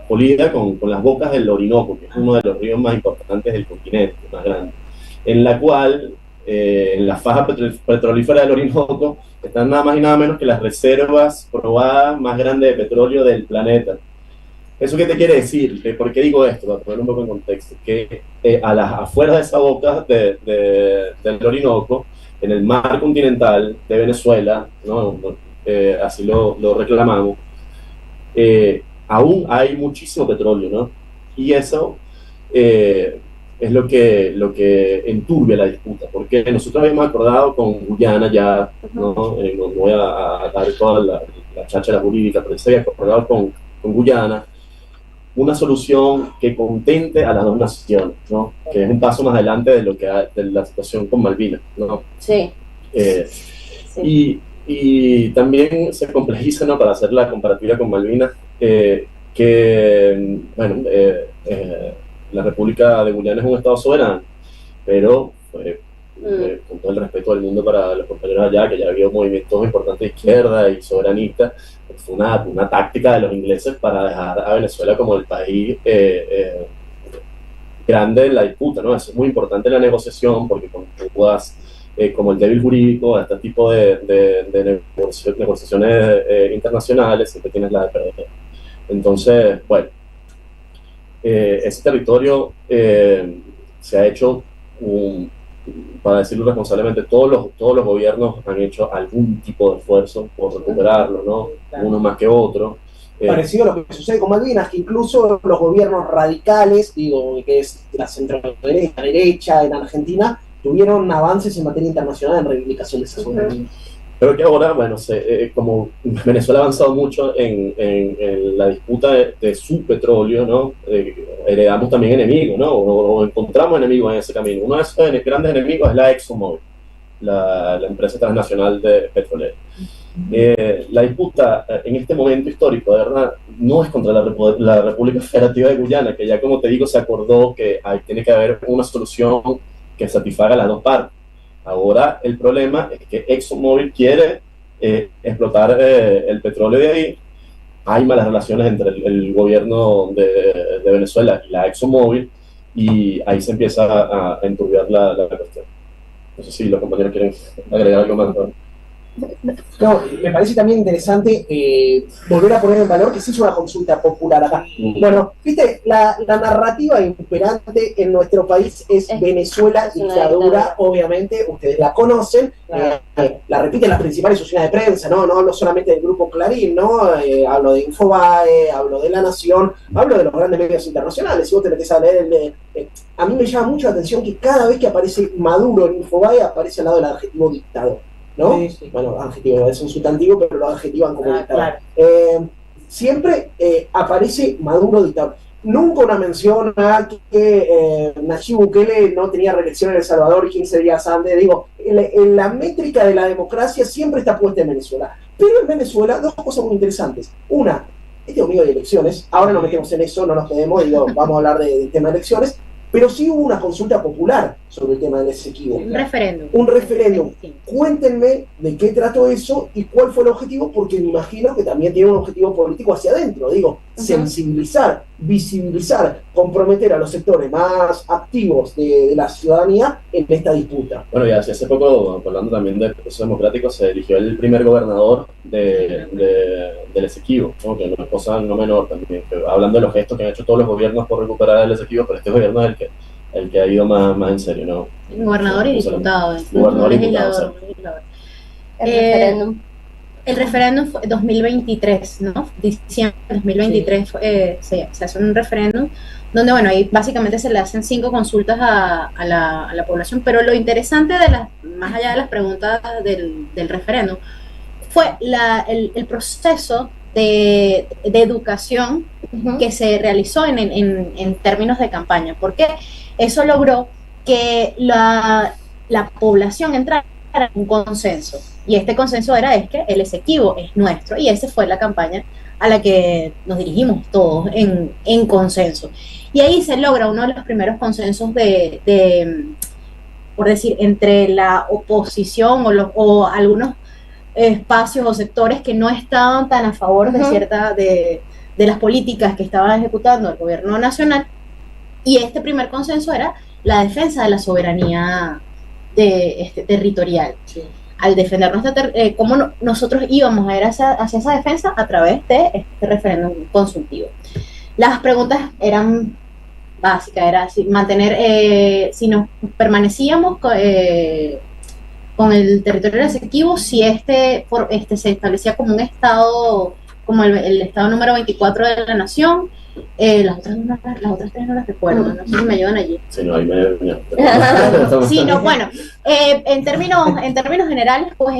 colida con las bocas del Orinoco, que es uno de los ríos más importantes del continente, más grande, en la cual, en la faja petrolífera del Orinoco, están nada más y nada menos que las reservas probadas más grandes de petróleo del planeta. ¿Eso qué te quiere decir? ¿Por qué digo esto? Para poner un poco en contexto, que a las afueras de esa boca del Orinoco, en el mar continental de Venezuela, ¿no? Así lo reclamamos, aún hay muchísimo petróleo, ¿no? Y eso es lo que enturbia la disputa, porque nosotros habíamos acordado con Guyana ya, ¿no? No voy a dar toda la cháchara jurídica, pero se había acordado con Guyana una solución que contente a las dos naciones, ¿no? Que es un paso más adelante de la situación con Malvinas, ¿no? Sí. Sí. Y también se complejiza, ¿no?, para hacer la comparativa con Malvinas, que, bueno, la República de Guyana es un estado soberano, pero con todo el respeto del mundo para los compañeros allá, que ya había movimientos importantes de izquierda y soberanistas, fue una táctica de los ingleses para dejar a Venezuela como el país grande en la disputa, ¿no? Eso es muy importante en la negociación, porque cuando tú juegas como el débil jurídico a este tipo de negociaciones internacionales, siempre tienes la de perder. Entonces, bueno, ese territorio se ha hecho, para decirlo responsablemente, todos los gobiernos han hecho algún tipo de esfuerzo por recuperarlo, ¿no? Uno más que otro. Parecido a lo que sucede con Malvinas, que incluso los gobiernos radicales, digo, que es la centro-derecha en Argentina, tuvieron avances en materia internacional en reivindicación de esa soberanía. Pero que ahora, bueno, como Venezuela ha avanzado mucho en la disputa de su petróleo, ¿no? Heredamos también enemigos, ¿no? O encontramos enemigos en ese camino. Uno de esos grandes enemigos es la ExxonMobil, la empresa transnacional de petrolera. La disputa en este momento histórico, de verdad, no es contra la República Federativa de Guyana, que ya, como te digo, se acordó que tiene que haber una solución que satisfaga a las dos partes. Ahora el problema es que ExxonMobil quiere explotar el petróleo de ahí. Hay malas relaciones entre el gobierno de Venezuela y la ExxonMobil, y ahí se empieza a enturbiar la cuestión. No sé si los compañeros quieren agregar algo más, ¿no? No, me parece también interesante volver a poner en valor que se hizo una consulta popular acá. Bueno, viste, la narrativa imperante en nuestro país es Venezuela, dictadura, obviamente, ustedes la conocen, la repiten las principales oficinas de prensa, no hablo solamente del grupo Clarín, ¿no? Hablo de Infobae, hablo de La Nación, hablo de los grandes medios internacionales. Si vos te metés a leer a mí me llama mucho la atención que cada vez que aparece Maduro en Infobae aparece al lado del adjetivo dictador, ¿no? Sí. Bueno, adjetivo es un sustantivo, pero lo adjetivan como dictador. Claro. Siempre aparece Maduro dictador. Nunca una mención a que Nayib Bukele no tenía reelección en El Salvador y 15 días antes. Digo, en la métrica de la democracia siempre está puesta en Venezuela. Pero en Venezuela, dos cosas muy interesantes. Una, este domingo hay elecciones. Ahora nos metemos en eso, no nos quedemos, digo, vamos a hablar del tema de elecciones. Pero sí hubo una consulta popular sobre el tema del Esequibo. Un referéndum. Un referéndum. Cuéntenme de qué trató eso y cuál fue el objetivo, porque me imagino que también tiene un objetivo político hacia adentro. Digo, sensibilizar, visibilizar, comprometer a los sectores más activos de la ciudadanía en esta disputa. Bueno, y hace poco, hablando también del proceso democrático, se eligió el primer gobernador del Esequibo, ¿no? Que no es cosa no menor también. Hablando de los gestos que han hecho todos los gobiernos por recuperar el Esequibo, pero este gobierno es el que ha ido más en serio, ¿no? Gobernador y diputado. Gobernador y diputado. El referéndum fue 2023, ¿no? Diciembre de 2023 se hace un referéndum donde, bueno, ahí básicamente se le hacen 5 consultas a la población, pero lo interesante más allá de las preguntas del referéndum fue el proceso de educación que se realizó en términos de campaña, porque eso logró que la población entrara en un consenso, y este consenso es que el Esequibo es nuestro, y esa fue la campaña a la que nos dirigimos todos en consenso, y ahí se logra uno de los primeros consensos por decir, entre la oposición o algunos espacios o sectores que no estaban tan a favor de las políticas que estaba ejecutando el gobierno nacional, y este primer consenso era la defensa de la soberanía territorial. Sí. Al defender cómo nosotros íbamos a ir hacia esa defensa a través de este referéndum consultivo. Las preguntas eran básicas, era mantener, si nos permanecíamos con el territorio Esequibo, si se establecía como un estado, como el estado número 24 de la nación. Las otras 3 no las recuerdo, no sé si me ayudan allí. Sí, no, ahí me... Sí, no, bueno, en términos generales, pues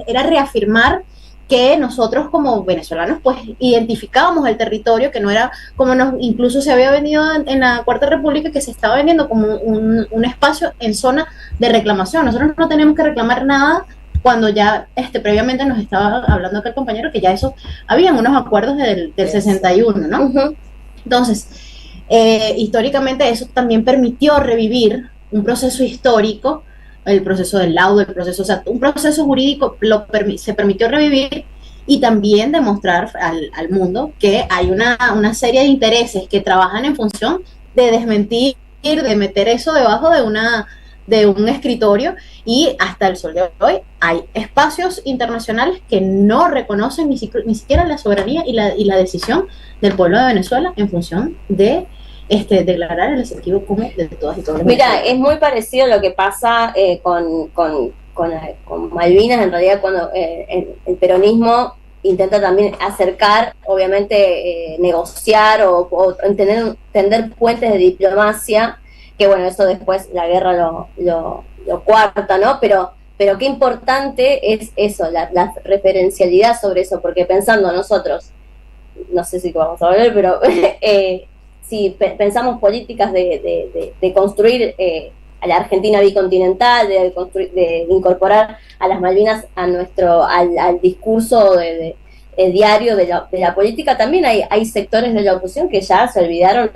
era reafirmar que nosotros como venezolanos pues identificábamos el territorio, que no era como incluso se había venido en la Cuarta República, que se estaba vendiendo como un espacio en zona de reclamación. Nosotros no tenemos que reclamar nada cuando ya previamente nos estaba hablando acá el compañero que ya eso, habían unos acuerdos del 61, ¿no? Uh-huh. Entonces, históricamente eso también permitió revivir un proceso histórico, el proceso del laudo, el proceso, o sea, un proceso jurídico se permitió revivir y también demostrar al mundo que hay una serie de intereses que trabajan en función de desmentir, de meter eso debajo de un escritorio, y hasta el sol de hoy hay espacios internacionales que no reconocen ni siquiera la soberanía y la decisión del pueblo de Venezuela en función de declarar el Esequibo como de todas y todos. Mira, es muy parecido a lo que pasa con Malvinas, en realidad, cuando el peronismo intenta también acercar, obviamente, negociar o tender puentes de diplomacia, que bueno, eso después la guerra lo cuarta, ¿no? Pero qué importante es eso, la referencialidad sobre eso, porque pensando nosotros, no sé si vamos a volver, pero si pensamos políticas de construir a la Argentina bicontinental, de incorporar a las Malvinas al discurso diario de la política, también hay sectores de la oposición que ya se olvidaron,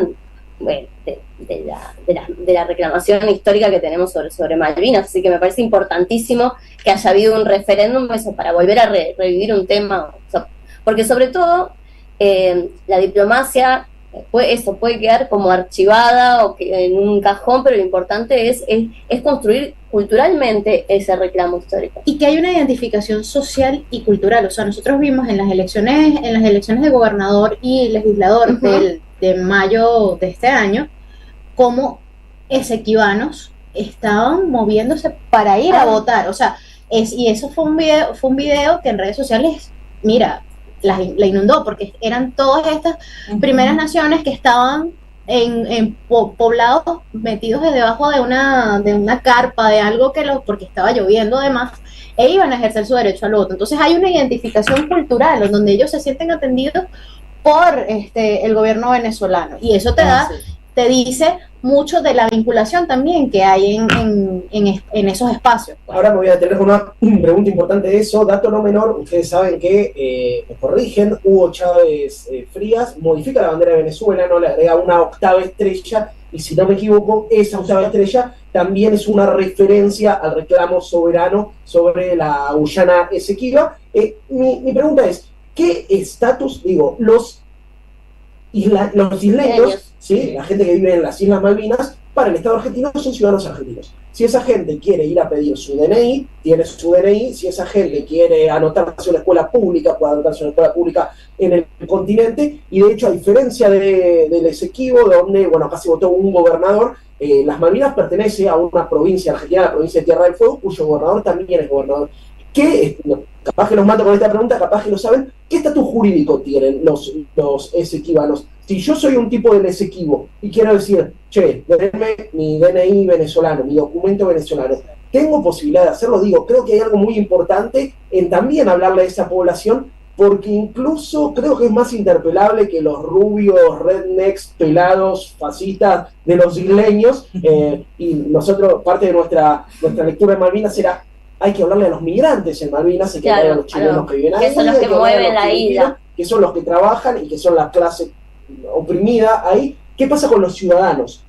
bueno, de la reclamación histórica que tenemos sobre Malvinas, así que me parece importantísimo que haya habido un referéndum eso, para volver a revivir un tema, o sea, porque sobre todo la diplomacia puede quedar como archivada o en un cajón, pero lo importante es construir culturalmente ese reclamo histórico. Y que hay una identificación social y cultural, o sea, nosotros vimos en las elecciones de gobernador y legislador de mayo de este año, cómo esequibanos estaban moviéndose para ir a votar, o sea, y eso fue un video que en redes sociales, mira, la inundó, porque eran todas estas primeras naciones que estaban en poblados metidos debajo de una carpa, de algo porque estaba lloviendo además, e iban a ejercer su derecho al voto. Entonces hay una identificación cultural en donde ellos se sienten atendidos por el gobierno venezolano, y eso te dice mucho de la vinculación también que hay en esos espacios. Ahora me voy a tener una pregunta importante de eso. Dato no menor, ustedes saben que, me corrigen, Hugo Chávez Frías modifica la bandera de Venezuela, no le agrega una octava estrella, y si no me equivoco, esa octava estrella también es una referencia al reclamo soberano sobre la Guyana Esequiba. Mi pregunta es, ¿qué estatus, los isleños, ¿sí? La gente que vive en las Islas Malvinas, para el Estado argentino son ciudadanos argentinos? Si esa gente quiere ir a pedir su DNI, tiene su DNI. Si esa gente quiere anotarse en una escuela pública, puede anotarse en una escuela pública en el continente. Y de hecho, a diferencia del Esequibo, donde, bueno, acá se votó un gobernador, las Malvinas pertenece a una provincia argentina, la provincia de Tierra del Fuego, cuyo gobernador también es gobernador. Capaz que los mato con esta pregunta, capaz que lo saben, ¿qué estatus jurídico tienen los esequibanos? Si yo soy un tipo del Esequibo y quiero decir, denme mi DNI venezolano, mi documento venezolano, ¿tengo posibilidad de hacerlo? Creo que hay algo muy importante en también hablarle a esa población, porque incluso creo que es más interpelable que los rubios, rednecks, pelados, fascistas de los isleños, y nosotros, parte de nuestra lectura de Malvinas era, hay que hablarle a los migrantes en Malvinas, hay que hablarle a los chilenos que viven ahí, que son los que mueven la isla, que son los que trabajan y que son la clase oprimida ahí. ¿Qué pasa con los ciudadanos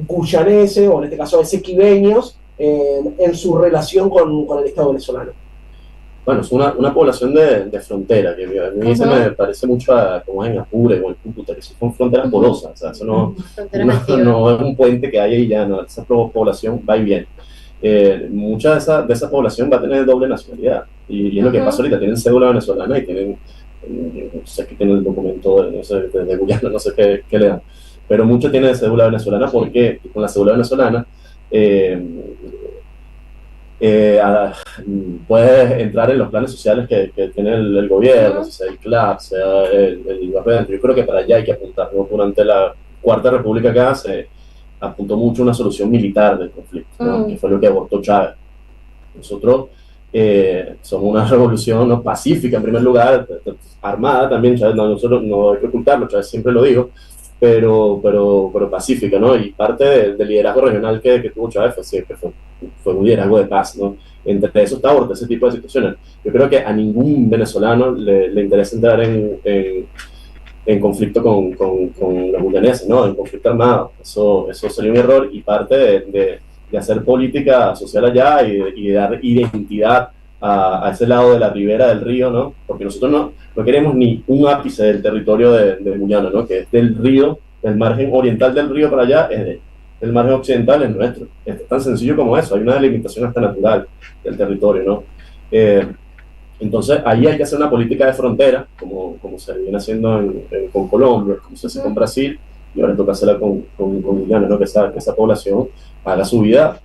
guyaneses, o en este caso esequibeños, en su relación con el Estado venezolano? Bueno, es una población de frontera, que a mí se me parece mucho como en Apure o en Cúcuta, que son fronteras porosas, o sea, eso no es un puente que hay ahí ya, no, esa población va y viene. Mucha de esa población va a tener doble nacionalidad, y es lo que pasa ahorita, tienen cédula venezolana y tienen, no sé qué tienen el documento de Guyana, no sé qué le dan, pero muchos tienen cédula venezolana porque con la cédula venezolana puedes entrar en los planes sociales que tiene el gobierno, sea el CLAP, sea el IVAPEN. Yo creo que para allá hay que apuntar, ¿no? Durante la Cuarta República acá se apuntó mucho una solución militar del conflicto, ¿no? Que fue lo que abortó Chávez. Nosotros somos una revolución, ¿no?, pacífica en primer lugar, armada también. Chávez, nosotros no hay que ocultarlo, Chávez siempre lo dijo, pero pacífica, ¿no? Y parte del liderazgo regional que tuvo Chávez fue un liderazgo de paz, ¿no? Entre eso está abordar ese tipo de situaciones. Yo creo que a ningún venezolano le interesa entrar en conflicto con los guyaneses, ¿no? En conflicto armado. Eso sería un error, y parte de hacer política social allá y de dar identidad a ese lado de la ribera del río, ¿no? Porque nosotros no queremos ni un ápice del territorio de Guyana, ¿no? Que es del río, del margen oriental del río para allá, el margen occidental es nuestro. Es tan sencillo como eso. Hay una delimitación hasta natural del territorio, ¿no? Entonces ahí hay que hacer una política de frontera, como se viene haciendo con Colombia, como se hace con Brasil, y ahora toca hacerla con Guyana, ¿no? Que esa población haga su vida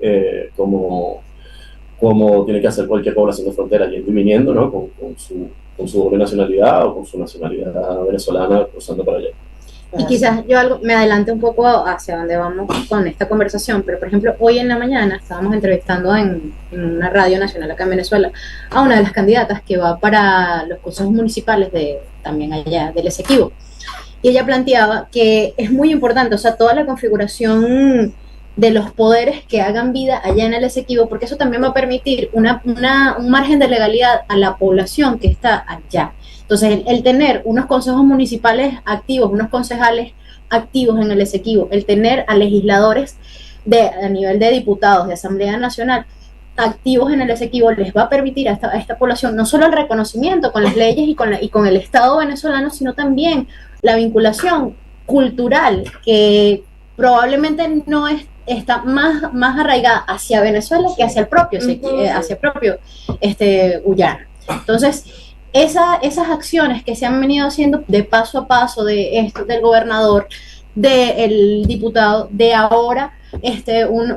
como tiene que hacer cualquier población de frontera, yendo y viniendo, ¿no? Con su doble nacionalidad o con su nacionalidad venezolana cruzando para allá. Y quizás yo me adelante un poco hacia donde vamos con esta conversación, pero por ejemplo, hoy en la mañana estábamos entrevistando en una radio nacional acá en Venezuela a una de las candidatas que va para los consejos municipales también allá del Esequibo. Y ella planteaba que es muy importante, o sea, toda la configuración de los poderes que hagan vida allá en el Esequibo, porque eso también va a permitir un margen de legalidad a la población que está allá. Entonces, el tener unos consejos municipales activos, unos concejales activos en el Esequibo, el tener a legisladores a nivel de diputados de Asamblea Nacional activos en el Esequibo, les va a permitir a esta población no solo el reconocimiento con las leyes y con el Estado venezolano, sino también la vinculación cultural que probablemente no está más arraigada hacia Venezuela que hacia el propio Guyana. Entonces, esas acciones que se han venido haciendo de paso a paso del gobernador, del diputado, de ahora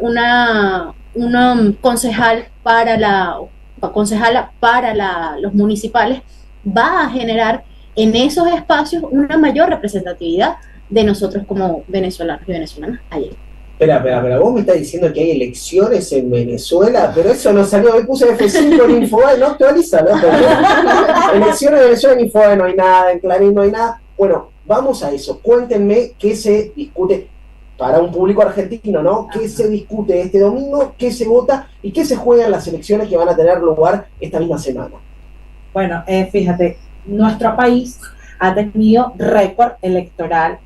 una concejala para los municipales, va a generar en esos espacios una mayor representatividad de nosotros como venezolanos y venezolanas allí. Espera, vos me estás diciendo que hay elecciones en Venezuela, pero eso no salió, hoy puse F5 en Infobae, no actualiza, ¿no? Elecciones en Venezuela en Infobae no hay nada, en Clarín no hay nada. Bueno, vamos a eso, cuéntenme qué se discute para un público argentino, ¿no? ¿Qué se discute este domingo? ¿Qué se vota? ¿Y qué se juega en las elecciones que van a tener lugar esta misma semana? Bueno, fíjate, nuestro país ha tenido récord electoral.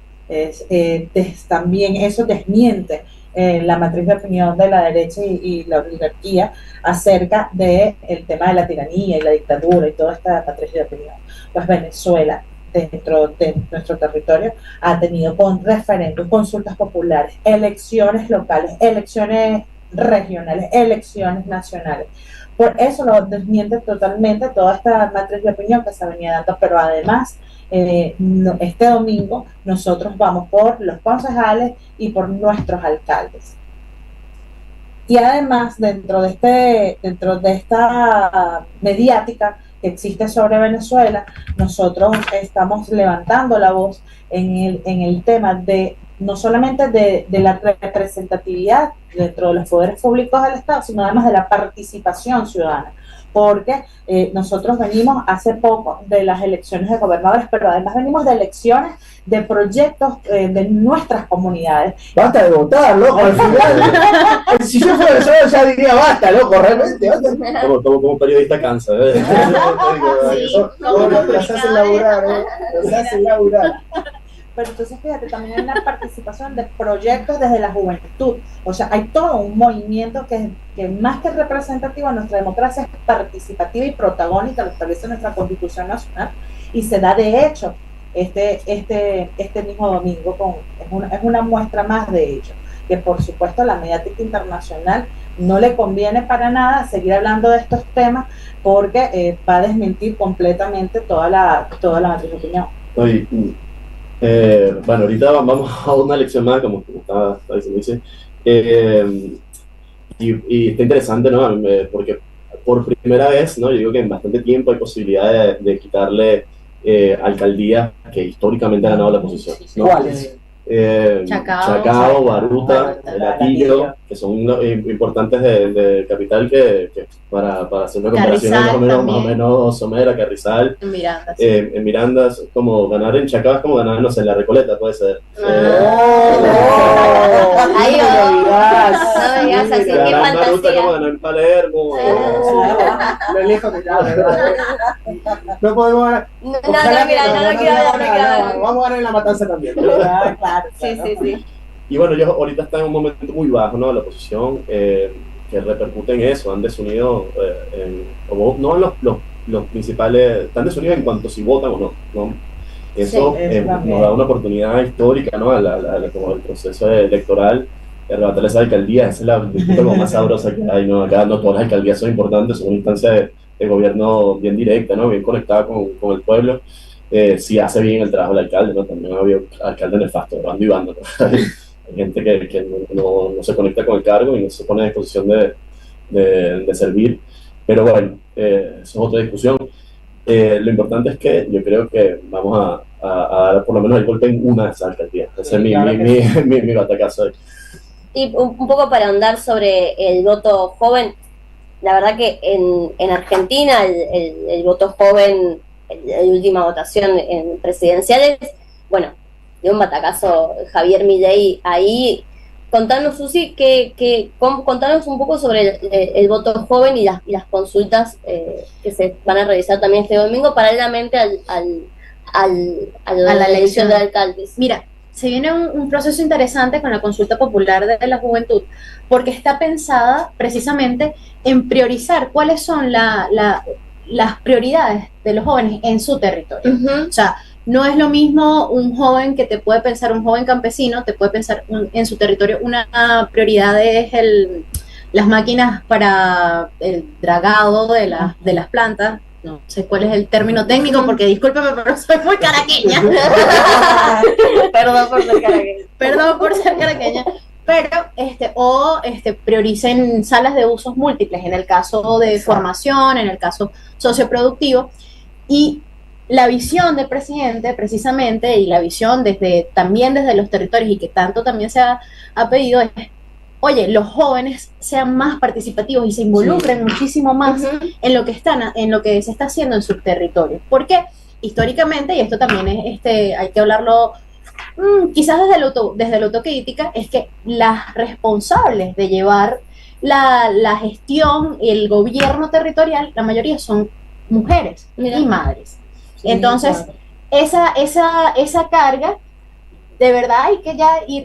También eso desmiente la matriz de opinión de la derecha y la oligarquía acerca del tema de la tiranía y la dictadura y toda esta matriz de opinión. Pues Venezuela, dentro de nuestro territorio, ha tenido con referéndum, consultas populares, elecciones locales, elecciones regionales, elecciones nacionales. Por eso lo desmiente totalmente toda esta matriz de opinión que se venía dando, pero además este domingo nosotros vamos por los concejales y por nuestros alcaldes. Y además dentro de esta mediática que existe sobre Venezuela, nosotros estamos levantando la voz en el tema de no solamente de la representatividad dentro de los poderes públicos del Estado, sino además de la participación ciudadana, porque nosotros venimos hace poco de las elecciones de gobernadores, pero además venimos de elecciones de proyectos de nuestras comunidades. Basta de votar, loco, al final. Si yo fuera venezolano ya diría basta, loco, realmente. Como periodista cansa, ¿eh? Nos hacen laburar, nos hacen laburar. Pero entonces fíjate, también hay una participación de proyectos desde la juventud, o sea, hay todo un movimiento que más que representativo, nuestra democracia es participativa y protagónica, lo establece nuestra Constitución Nacional, y se da de hecho este mismo domingo, es una muestra más de ello, que por supuesto a la mediática internacional no le conviene para nada seguir hablando de estos temas, porque va a desmentir completamente toda la matriz de opinión. Bueno, ahorita vamos a una lección más, como estaba diciendo, y está interesante, ¿no? Porque por primera vez, ¿no? Yo digo que en bastante tiempo hay posibilidad de quitarle alcaldías que históricamente han ganado la oposición, ¿no? ¿Cuáles? Chacao, Baruta, Latillo, que son importantes de capital que para hacer una comparación más o menos somera, Carrizal. En Miranda. Sí. En Miranda es como ganar en Chacao, es como ganar, no sé, en La Recoleta, puede ser. Ahí va. No me digas así, qué ganar en Baruta fantasía. como ganar en Palermo. Lo lejos que está, no podemos ganar. No, mira, no quiero hablar. Vamos a ganar en La Matanza también. Claro. Sí. Y bueno, ellos ahorita están en un momento muy bajo, ¿no? La oposición, que repercute en eso, han desunido, no en los principales, están desunidos en cuanto si votan o no. Eso nos da una oportunidad histórica, ¿no? Como el proceso electoral, arrebatar esa alcaldía, esa es la disputa como más sabrosa que hay, ¿no? Acá no todas las alcaldías son importantes, son una instancia de gobierno bien directa, ¿no? Bien conectada con el pueblo. Si hace bien el trabajo del alcalde, ¿no? También ha habido alcaldes nefastos, bando y bando, ¿no? Hay gente que no se conecta con el cargo y no se pone a disposición de servir, pero bueno, eso es otra discusión. Lo importante es que yo creo que vamos a dar por lo menos el golpe en una de esas alcaldías. Ese es mi batacazo. Y un poco para ahondar sobre el voto joven, la verdad que en Argentina el voto joven, la última votación en presidenciales, bueno, dio un batacazo Javier Milei ahí. Contanos, Susi, contanos un poco sobre el voto joven y las consultas que se van a realizar también este domingo paralelamente a la elección de alcaldes. Mira, se viene un proceso interesante con la consulta popular de la juventud, porque está pensada precisamente en priorizar cuáles son las prioridades de los jóvenes en su territorio. O sea, no es lo mismo un joven que te puede pensar, un joven campesino, te puede pensar en su territorio. Una prioridad es las máquinas para el dragado de las plantas. No sé cuál es el término técnico, porque discúlpeme, pero soy muy caraqueña. Perdón por ser caraqueña. Pero prioricen salas de usos múltiples en el caso de formación, en el caso socioproductivo. Y la visión del presidente, precisamente, y la visión también desde los territorios, y que tanto también se ha pedido, es, oye, los jóvenes sean más participativos y se involucren muchísimo más en lo que se está haciendo en su territorio. Porque históricamente, y esto también hay que hablarlo quizás desde la autocrítica, es que las responsables de llevar la gestión, el gobierno territorial, la mayoría son mujeres y madres. Sí, entonces, claro. esa carga, de verdad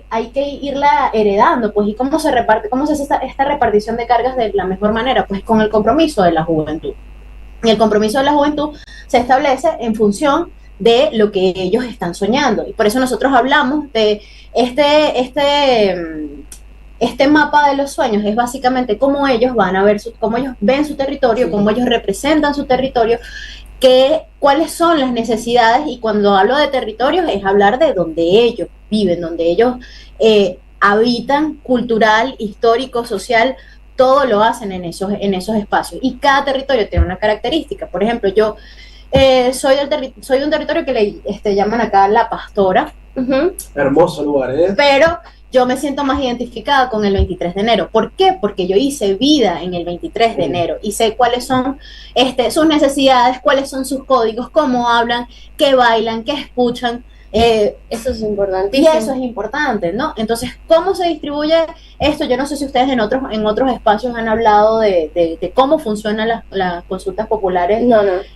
hay que irla heredando, pues. ¿Y cómo se hace esta repartición de cargas de la mejor manera? Pues con el compromiso de la juventud. Y el compromiso de la juventud se establece en función de lo que ellos están soñando. Y por eso nosotros hablamos de este mapa de los sueños. Es básicamente cómo ellos van a ver, cómo ellos ven su territorio, cómo ellos representan su territorio, cuáles son las necesidades. Y cuando hablo de territorios es hablar de donde ellos viven, donde ellos habitan, cultural, histórico, social, todo lo hacen en esos espacios. Y cada territorio tiene una característica. Por ejemplo, yo soy de un territorio que le llaman acá La Pastora. Hermoso lugar, ¿eh? Pero yo me siento más identificada con el 23 de enero. ¿Por qué? Porque yo hice vida en el 23 de enero y sé cuáles son sus necesidades, cuáles son sus códigos, cómo hablan, qué bailan, qué escuchan. Eso es importantísimo. Y eso es importante, ¿no? Entonces, ¿cómo se distribuye esto? Yo no sé si ustedes en otros espacios han hablado de cómo funcionan las consultas populares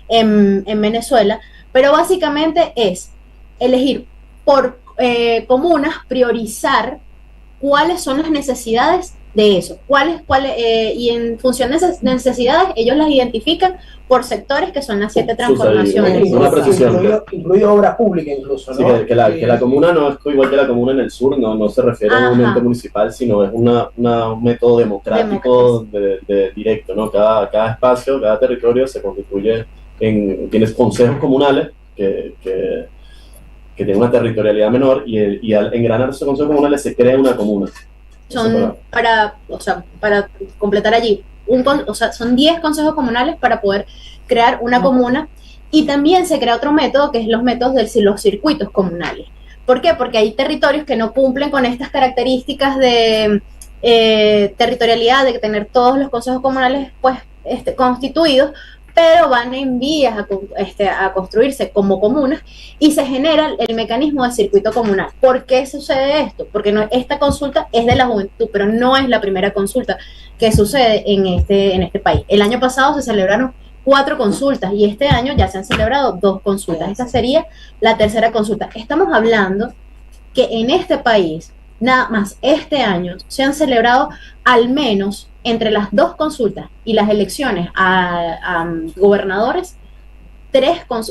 en Venezuela, pero básicamente es elegir por comunas, priorizar cuáles son las necesidades de eso, y en función de esas necesidades ellos las identifican por sectores, que son las 7 transformaciones. Una precisión. Incluido obra pública incluso, ¿no? Sí, que la comuna no es igual que la comuna en el sur, no se refiere a un ente municipal, sino es un método democrático de directo, ¿no? Cada espacio, cada territorio se constituye tienes consejos comunales que tienen una territorialidad menor, y al engranar esos consejos comunales se crea una comuna. Para completar allí, son 10 consejos comunales para poder crear una comuna, y también se crea otro método, que es los métodos de los circuitos comunales. ¿Por qué? Porque hay territorios que no cumplen con estas características de territorialidad, de tener todos los consejos comunales pues constituidos, pero van en vías a construirse como comunas y se genera el mecanismo de circuito comunal. ¿Por qué sucede esto? Porque esta consulta es de la juventud, pero no es la primera consulta que sucede en este país. El año pasado se celebraron 4 consultas y este año ya se han celebrado 2 consultas. Esta sería la tercera consulta. Estamos hablando que en este país, nada más este año, se han celebrado al menos entre las 2 consultas y las elecciones a gobernadores,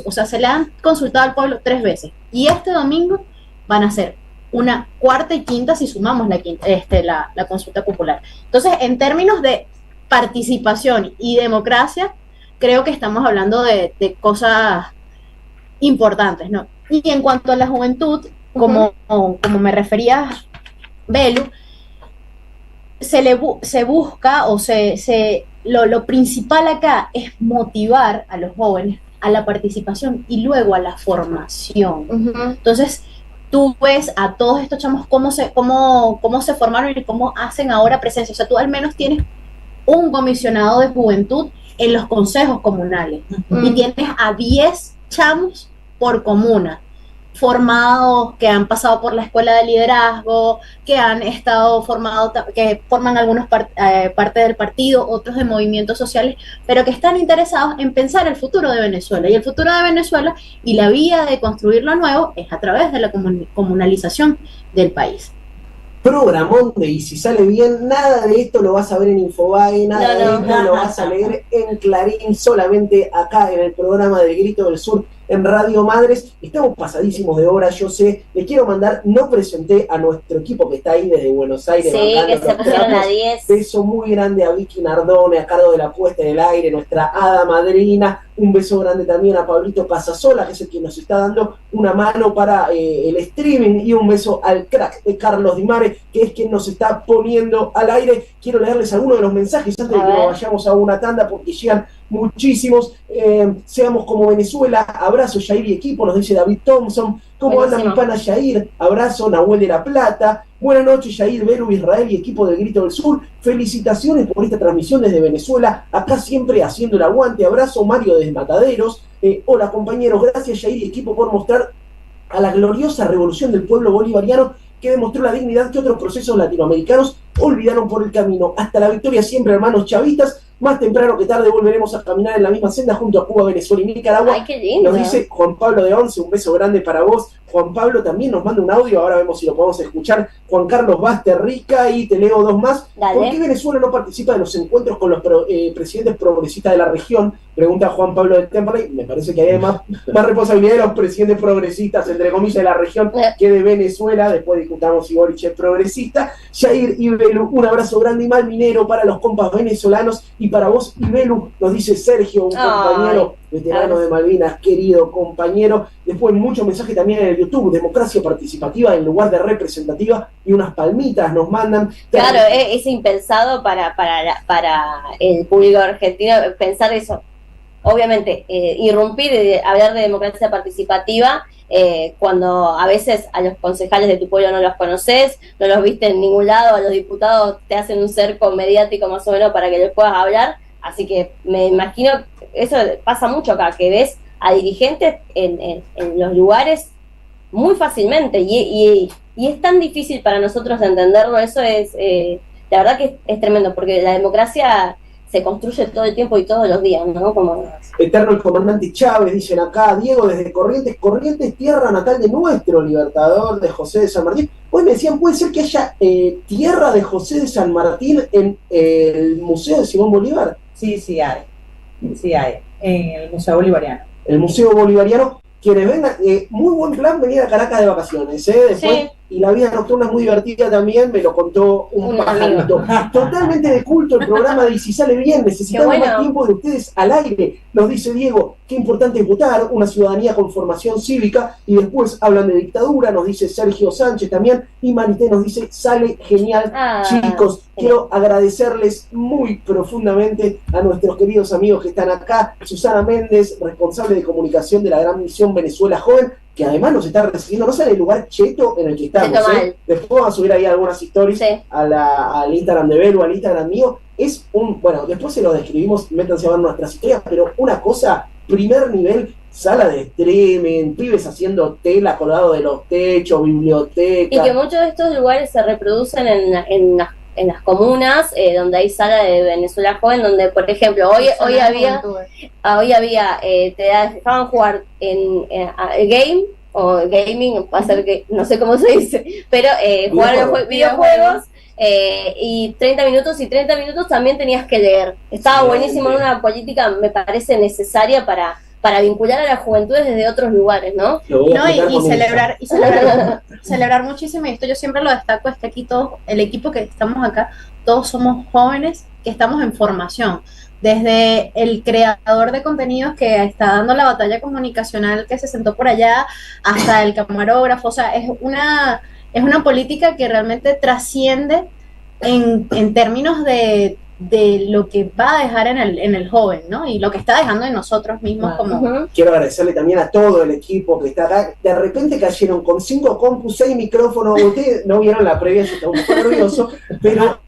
o sea, se le han consultado al pueblo 3 veces. Y este domingo van a ser una cuarta y quinta si sumamos la consulta popular. Entonces, en términos de participación y democracia, creo que estamos hablando de cosas importantes, ¿no? Y en cuanto a la juventud, como me refería Belu, se busca o lo principal acá es motivar a los jóvenes a la participación y luego a la formación. Entonces, tú ves a todos estos chamos cómo se formaron y cómo hacen ahora presencia. O sea, tú al menos tienes un comisionado de juventud en los consejos comunales y tienes a 10 chamos por comuna, formados, que han pasado por la escuela de liderazgo, que han estado formados, que forman algunos parte del partido, otros de movimientos sociales, pero que están interesados en pensar el futuro de Venezuela. Y el futuro de Venezuela y la vía de construir lo nuevo es a través de la comunalización del país. Programón de Y si sale bien, nada de esto lo vas a ver en Infobae, nada de esto lo vas a leer en Clarín, solamente acá en el programa del Grito del Sur en Radio Madres. Estamos pasadísimos de hora, yo sé. Les quiero mandar, no presenté a nuestro equipo que está ahí desde Buenos Aires. Sí, que se pusieron a 10. Beso muy grande a Vicky Nardone, a cargo de la puesta en el aire, nuestra hada madrina. Un beso grande también a Pablito Casasola, que es el que nos está dando una mano para el streaming. Y un beso al crack de Carlos Di Mare, que es quien nos está poniendo al aire. Quiero leerles algunos de los mensajes antes de que nos vayamos a una tanda, porque llegan muchísimos. Seamos como Venezuela, abrazo Yair y equipo, nos dice David Thompson. ¿Cómo anda mi pana Yair? Abrazo Nahuel de la Plata. Buenas noches Yair, Belu, Israel y equipo del Grito del Sur. Felicitaciones por esta transmisión desde Venezuela, acá siempre haciendo el aguante. Abrazo Mario desde Mataderos. Hola compañeros, gracias Yair y equipo por mostrar a la gloriosa revolución del pueblo bolivariano, que demostró la dignidad que otros procesos latinoamericanos olvidaron por el camino. Hasta la victoria siempre, hermanos chavistas. Más temprano que tarde volveremos a caminar en la misma senda junto a Cuba, Venezuela y Nicaragua. Ay, qué lindo. Nos dice Juan Pablo de Once, un beso grande para vos. Juan Pablo también nos manda un audio, ahora vemos si lo podemos escuchar. Juan Carlos Basterrica, y te leo 2 más. Dale. ¿Por qué Venezuela no participa de los encuentros con los presidentes progresistas de la región? Pregunta Juan Pablo de Temperley. Me parece que hay más responsabilidad de los presidentes progresistas, entre comillas, de la región que de Venezuela. Después discutamos si Boric es progresista. Yair y Belu, un abrazo grande y malminero para los compas venezolanos y para vos y Belu, nos dice Sergio, un compañero veterano de Malvinas, querido compañero. Después muchos mensajes también en el YouTube, democracia participativa en lugar de representativa, y unas palmitas nos mandan. Claro, es impensado para el público argentino pensar eso. Obviamente, irrumpir y hablar de democracia participativa cuando a veces a los concejales de tu pueblo no los conoces, no los viste en ningún lado, a los diputados te hacen un cerco mediático más o menos para que les puedas hablar. Así que me imagino, eso pasa mucho acá, que ves a dirigentes en los lugares muy fácilmente y es tan difícil para nosotros entenderlo. Eso es, la verdad que es tremendo, porque la democracia se construye todo el tiempo y todos los días, ¿no? Como eterno el comandante Chávez, dicen acá. Diego desde Corrientes, tierra natal de nuestro libertador, de José de San Martín. Hoy me decían, ¿puede ser que haya tierra de José de San Martín en el Museo de Simón Bolívar? Sí hay, en el Museo Bolivariano. El Museo Bolivariano, quienes vengan, muy buen plan venir a Caracas de vacaciones, después, sí. Y la vida nocturna es muy divertida también, me lo contó un pajarito. Totalmente de culto el programa de Y si sale bien, necesitamos más tiempo de ustedes al aire, nos dice Diego. Qué importante es votar, una ciudadanía con formación cívica, y después hablan de dictadura, nos dice Sergio Sánchez también, y Marité nos dice, sale genial. Chicos, quiero agradecerles muy profundamente a nuestros queridos amigos que están acá. Susana Méndez, responsable de comunicación de la Gran Misión Venezuela Joven, que además nos está recibiendo, no sé el lugar cheto en el que estamos. Después vamos a subir ahí algunas stories al Instagram de Belu, al Instagram mío. Es bueno, después se lo describimos, métanse a ver nuestras historias, pero una cosa, primer nivel, sala de streaming, pibes haciendo tela colgado de los techos, biblioteca. Y que muchos de estos lugares se reproducen en las comunas, donde hay sala de Venezuela Joven, donde, por ejemplo, hoy había te dejaban jugar en game, o gaming, va a ser que, no sé cómo se dice, pero jugar videojuegos, y 30 minutos también tenías que leer. Estaba buenísimo, en una política, me parece necesaria para vincular a las juventudes desde otros lugares, ¿no? Y celebrar muchísimo, y esto yo siempre lo destaco, es que aquí todos, el equipo que estamos acá, todos somos jóvenes que estamos en formación, desde el creador de contenidos que está dando la batalla comunicacional que se sentó por allá, hasta el camarógrafo. O sea, es una política que realmente trasciende en términos de lo que va a dejar en el joven, ¿no? Y lo que está dejando en nosotros mismos como... Quiero agradecerle también a todo el equipo que está acá. De repente cayeron con 5 compus, 6 micrófonos. Ustedes no vieron la previa, yo estaba un poco nervioso, pero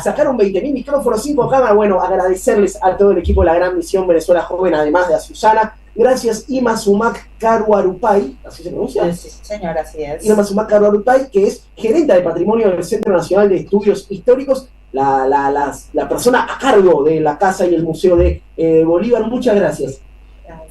sacaron 20.000 micrófonos, 5 cámaras. Bueno, agradecerles a todo el equipo de la Gran Misión Venezuela Joven, además de a Susana. Gracias, Ima Sumac Karuarupay, ¿así se pronuncia? Sí, señor, así es. Ima Sumac Karuarupay, que es gerente de patrimonio del Centro Nacional de Estudios Históricos, la persona a cargo de la casa y el Museo de Bolívar. Muchas gracias.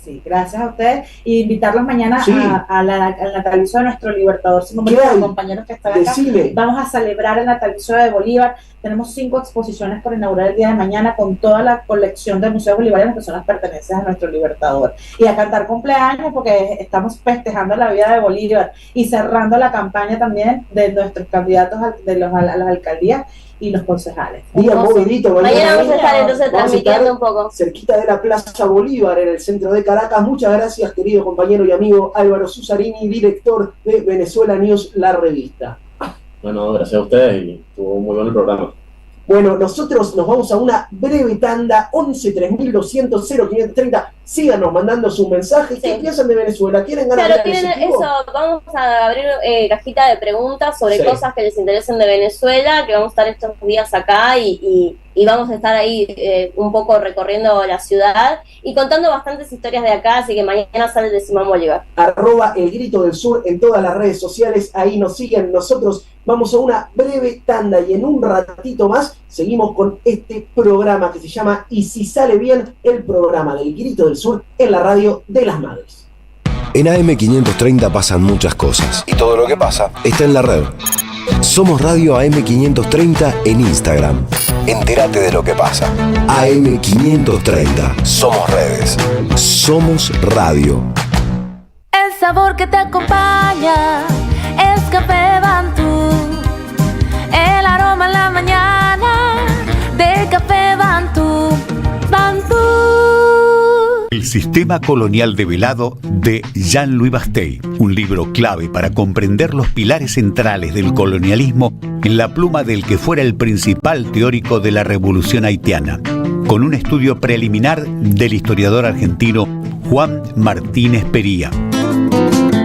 Sí, gracias a ustedes. Y invitarlos mañana al natalicio de nuestro libertador Simón Bolívar, los compañeros que están acá. Vamos a celebrar el natalicio de Bolívar. Tenemos 5 exposiciones por inaugurar el día de mañana con toda la colección de museos bolivarianos que son las pertenencias a nuestro libertador. Y a cantar cumpleaños porque estamos festejando la vida de Bolívar y cerrando la campaña también de nuestros candidatos a las alcaldías y los concejales. Día movidito. Mañana vamos a estar entonces transmitiendo un poco. Cerquita de la Plaza Bolívar, en el centro de Caracas. Muchas gracias, querido compañero y amigo Álvaro Susarini, director de Venezuela News, la revista. Bueno, gracias a ustedes y estuvo muy bueno el programa. Bueno, nosotros nos vamos a una breve tanda. 11 3200 0530. Síganos mandando sus mensajes. ¿Qué piensan de Venezuela? ¿Quieren ganar? Claro, tienen eso. Vamos a abrir cajita de preguntas sobre cosas que les interesen de Venezuela, que vamos a estar estos días acá y vamos a estar ahí un poco recorriendo la ciudad y contando bastantes historias de acá, así que mañana sale de Simón Bolívar. @El Grito del Sur en todas las redes sociales, ahí nos siguen. Nosotros vamos a una breve tanda y en un ratito más seguimos con este programa que se llama Y si sale bien, el programa del Grito del Sur en la radio de las madres. En AM530 pasan muchas cosas y todo lo que pasa está en la red. Somos Radio AM530 en Instagram. Entérate de lo que pasa. AM530. Somos redes. Somos radio. El sabor que te acompaña es Café Bantú. El aroma en la mañana de Café Bantú. Bantú. El sistema colonial develado de Jean-Louis Bastey, un libro clave para comprender los pilares centrales del colonialismo en la pluma del que fuera el principal teórico de la revolución haitiana, con un estudio preliminar del historiador argentino Juan Martínez Pería.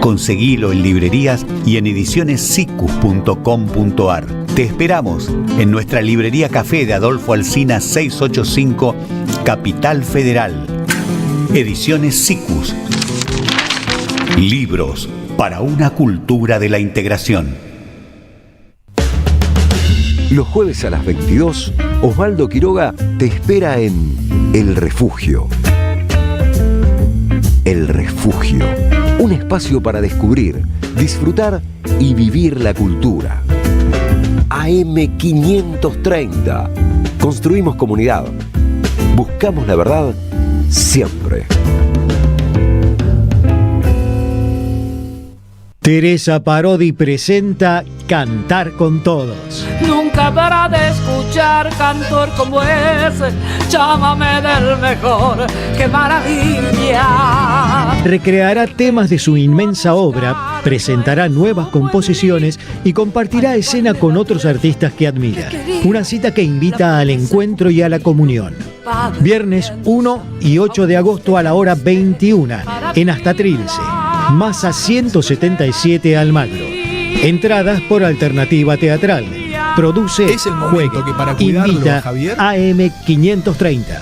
Conseguilo en librerías y en edicionessicus.com.ar. Te esperamos en nuestra librería Café de Adolfo Alsina 685, Capital Federal. Ediciones Sicus. Libros para una cultura de la integración. Los jueves a las 22, Osvaldo Quiroga te espera en El Refugio. El Refugio. Un espacio para descubrir, disfrutar y vivir la cultura. AM530. Construimos comunidad. Buscamos la verdad siempre. Teresa Parodi presenta Cantar con Todos. Nunca para de escuchar cantor como ese, llámame del mejor, qué maravilla. Recreará temas de su inmensa obra, presentará nuevas composiciones y compartirá escena con otros artistas que admira. Una cita que invita al encuentro y a la comunión. Viernes 1 y 8 de agosto a la hora 21 en Hasta Trilce. Masa 177 Almagro. Entradas por Alternativa Teatral. Produce, Es el momento juega, que para cuidarlo, invita Javier. AM 530.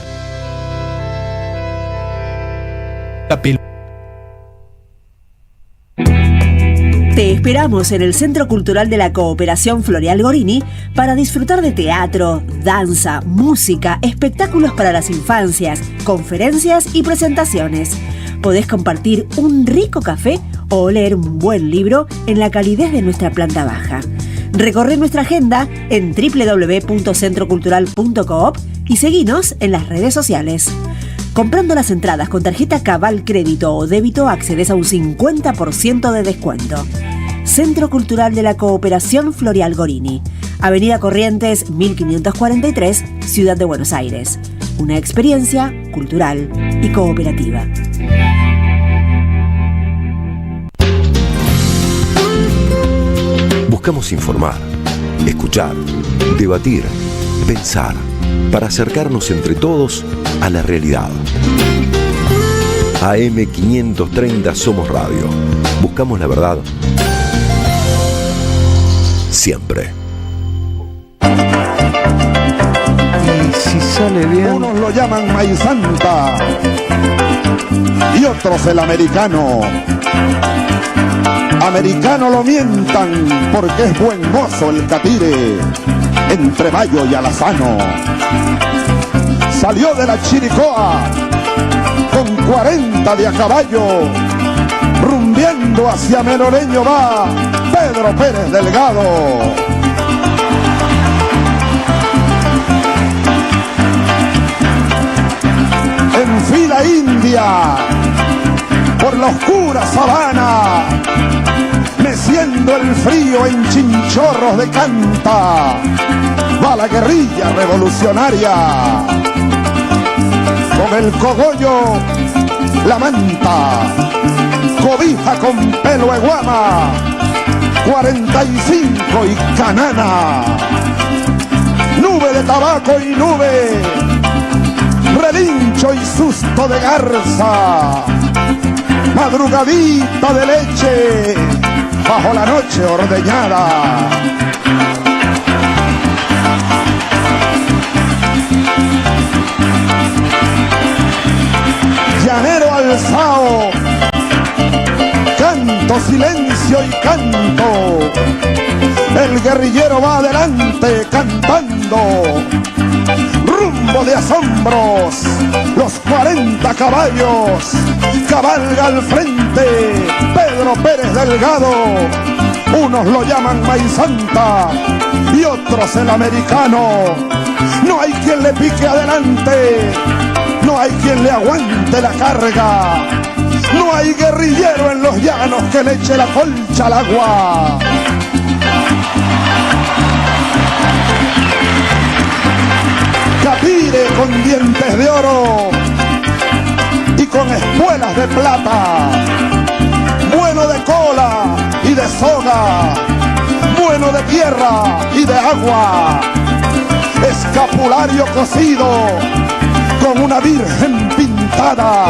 Te esperamos en el Centro Cultural de la Cooperación Floreal Gorini para disfrutar de teatro, danza, música, espectáculos para las infancias, conferencias y presentaciones. Podés compartir un rico café o leer un buen libro en la calidez de nuestra planta baja. Recorre nuestra agenda en www.centrocultural.coop y seguinos en las redes sociales. Comprando las entradas con tarjeta Cabal Crédito o Débito accedes a un 50% de descuento. Centro Cultural de la Cooperación Floreal Gorini, Avenida Corrientes 1543, Ciudad de Buenos Aires. Una experiencia cultural y cooperativa. Buscamos informar, escuchar, debatir, pensar, para acercarnos entre todos a la realidad. AM 530 Somos Radio. Buscamos la verdad siempre. Y si sale bien. Unos lo llaman Maíz Santa y otros el americano. Americano lo mientan porque es buen mozo el catire, entre Mayo y Alazano. Salió de la Chiricoa con 40 de a caballo, rumbiendo hacia Meroreño va Pedro Pérez Delgado. En fila india, por la oscura sabana, meciendo el frío en chinchorros de canta, va la guerrilla revolucionaria. Con el cogollo, la manta, cobija con pelo de guama, 45 y canana, nube de tabaco y nube, relincho y susto de garza, madrugadita de leche bajo la noche ordeñada. Llanero alzao, canto, silencio y canto, el guerrillero va adelante cantando, rumbo de asombros, los 40 caballos, cabalga al frente Pedro Pérez Delgado. Unos lo llaman Maíz Santa y otros el americano. No hay quien le pique adelante, no hay quien le aguante la carga, no hay guerrillero en los llanos que le eche la colcha al agua. Catire con dientes de oro y con espuelas de plata, bueno de cola y de soga, bueno de tierra y de agua, escapulario cosido con una virgen pintada,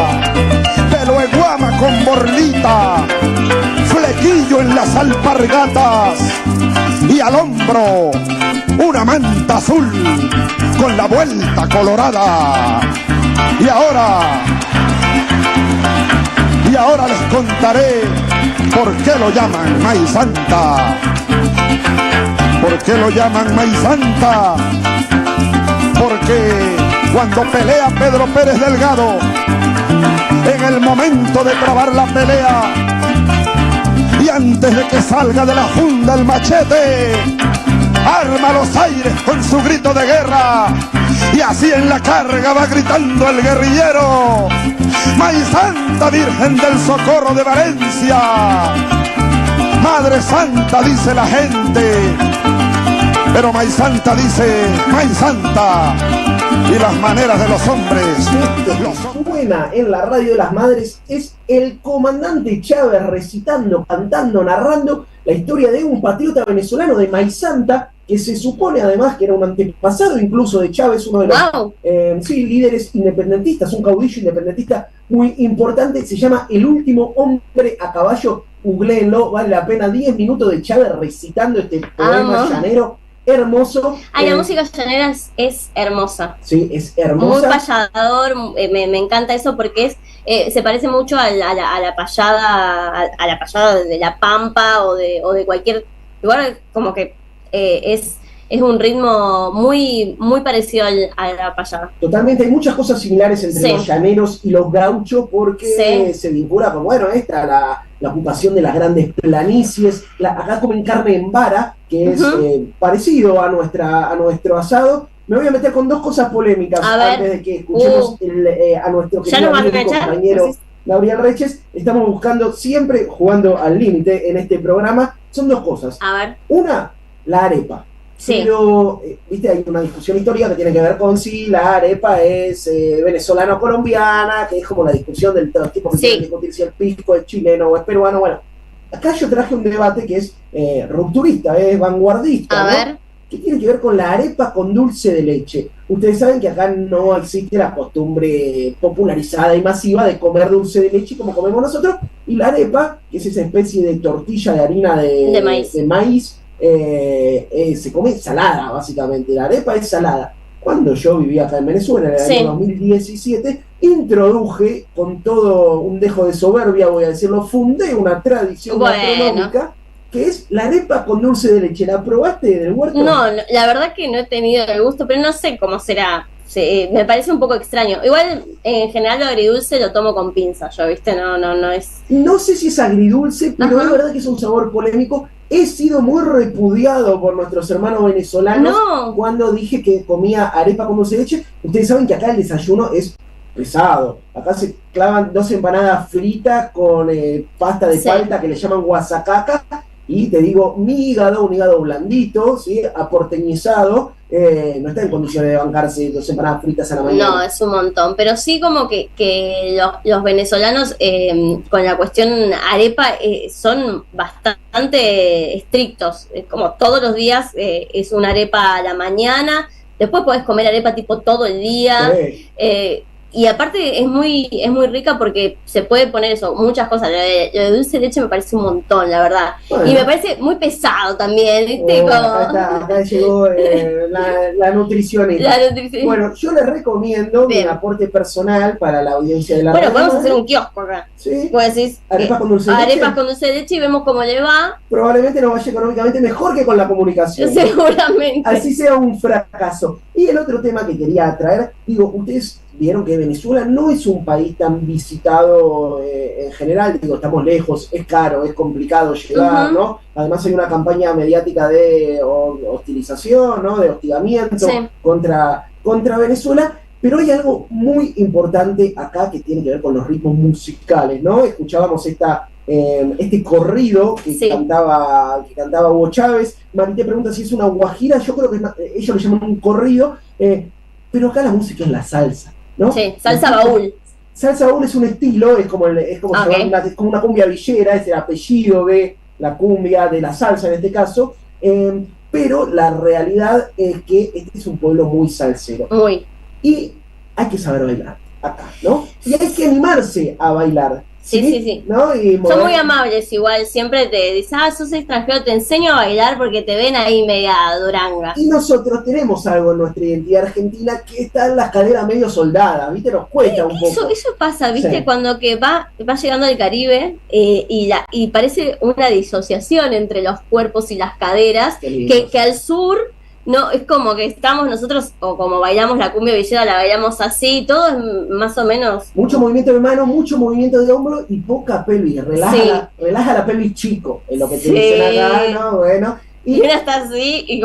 pelo de guama con borlita, flequillo en las alpargatas y al hombro una manta azul con la vuelta colorada. Y ahora les contaré por qué lo llaman Maíz Santa. ¿Por qué lo llaman Maíz Santa? Porque cuando pelea Pedro Pérez Delgado, en el momento de trabar la pelea y antes de que salga de la funda el machete, arma los aires con su grito de guerra y así en la carga va gritando el guerrillero: Maíz Santa, Virgen del Socorro de Valencia, Madre Santa, dice la gente, pero Maíz Santa dice Maíz Santa. Y las maneras de los hombres. Suena en la radio de las madres es el comandante Chávez recitando, cantando, narrando la historia de un patriota venezolano, de Maíz Santa, que se supone además que era un antepasado incluso de Chávez, uno de los líderes independentistas, un caudillo independentista muy importante, se llama El último hombre a caballo, googleenlo, vale la pena, 10 minutos de Chávez recitando este poema llanero hermoso. La música llanera es hermosa. Sí, es hermosa. Muy payador, me encanta eso porque se parece mucho a la payada de La Pampa o de cualquier lugar, como que es un ritmo muy, muy parecido a la payada. Totalmente, hay muchas cosas similares entre los llaneros y los gauchos porque se vincula con, la ocupación de las grandes planicies. Acá comen carne en vara, que es parecido a nuestro asado. Me voy a meter con dos cosas polémicas antes de que escuchemos a nuestro querido amigo y compañero Gabriel Reches. Estamos buscando, siempre jugando al límite en este programa. Son dos cosas. Una, la arepa. Pero, viste, hay una discusión histórica que tiene que ver con si la arepa es venezolana o colombiana, que es como la discusión del tipo que tiene que discutir si el pisco es chileno o es peruano. Bueno, acá yo traje un debate que es rupturista, es vanguardista, ¿no? Que tiene que ver con la arepa con dulce de leche. Ustedes saben que acá no existe la costumbre popularizada y masiva de comer dulce de leche como comemos nosotros, y la arepa, que es esa especie de tortilla de harina de maíz, se come salada, básicamente. La arepa es salada. Cuando yo vivía acá en Venezuela, en el año 2017, introduje, con todo un dejo de soberbia, voy a decirlo, fundé una tradición gastronómica, que es la arepa con dulce de leche. ¿La probaste del huerto? No, la verdad que no he tenido el gusto, pero no sé cómo será. Me parece un poco extraño. Igual, en general, lo agridulce lo tomo con pinza, yo, ¿viste? No es... No sé si es agridulce, pero es verdad que es un sabor polémico. He sido muy repudiado por nuestros hermanos venezolanos cuando dije que comía arepa con dulce de leche. Ustedes saben que acá el desayuno es pesado. Acá se clavan 2 empanadas fritas con pasta de palta que le llaman guasacaca. Y te digo, un hígado blandito, ¿sí? Aporteñizado, no está en condiciones de bancarse 2 empanadas fritas a la mañana. No, es un montón. Pero sí como que los venezolanos con la cuestión arepa son bastante estrictos. Es como todos los días es una arepa a la mañana, después podés comer arepa tipo todo el día. Y aparte es muy rica porque se puede poner muchas cosas. Lo de dulce de leche me parece un montón, la verdad. Bueno. Y me parece muy pesado también, ¿viste? Acá llegó la nutricionista. Bueno, yo les recomiendo mi aporte personal para la audiencia de la radio. Podemos hacer un kiosco acá. Sí. Vos decís arepas con dulce de leche. Arepas con dulce de leche y vemos cómo le va. Probablemente nos vaya económicamente mejor que con la comunicación. Seguramente. Así sea un fracaso. Y el otro tema que quería traer, ustedes vieron que Venezuela no es un país tan visitado en general, estamos lejos, es caro, es complicado llegar, ¿no? Además hay una campaña mediática de hostilización, ¿no? De hostigamiento contra Venezuela, pero hay algo muy importante acá que tiene que ver con los ritmos musicales, ¿no? Escuchábamos este corrido que cantaba Hugo Chávez. Mari te pregunta si es una guajira, yo creo que ellos le llaman un corrido, pero acá la música es la salsa, ¿no? Sí, salsa baúl. Salsa baúl es un estilo, es como una cumbia villera, es el apellido de la cumbia, de la salsa en este caso, pero la realidad es que este es un pueblo muy salsero. Y hay que saber bailar acá, ¿no? Y hay que animarse a bailar. Sí. ¿No? Son muy amables igual, siempre te dicen, sos extranjero, te enseño a bailar porque te ven ahí media duranga. Y nosotros tenemos algo en nuestra identidad argentina que está en las caderas medio soldadas, ¿viste? Nos cuesta un poco. Eso pasa, ¿viste? Cuando que va llegando al Caribe y parece una disociación entre los cuerpos y las caderas, que al sur... No, es como que estamos nosotros, o como bailamos la cumbia villera, la bailamos así, todo es más o menos... Mucho movimiento de mano, mucho movimiento de hombro y poca pelvis, relaja la pelvis chico, es lo que te dicen acá, ¿no? Bueno. Y uno está así y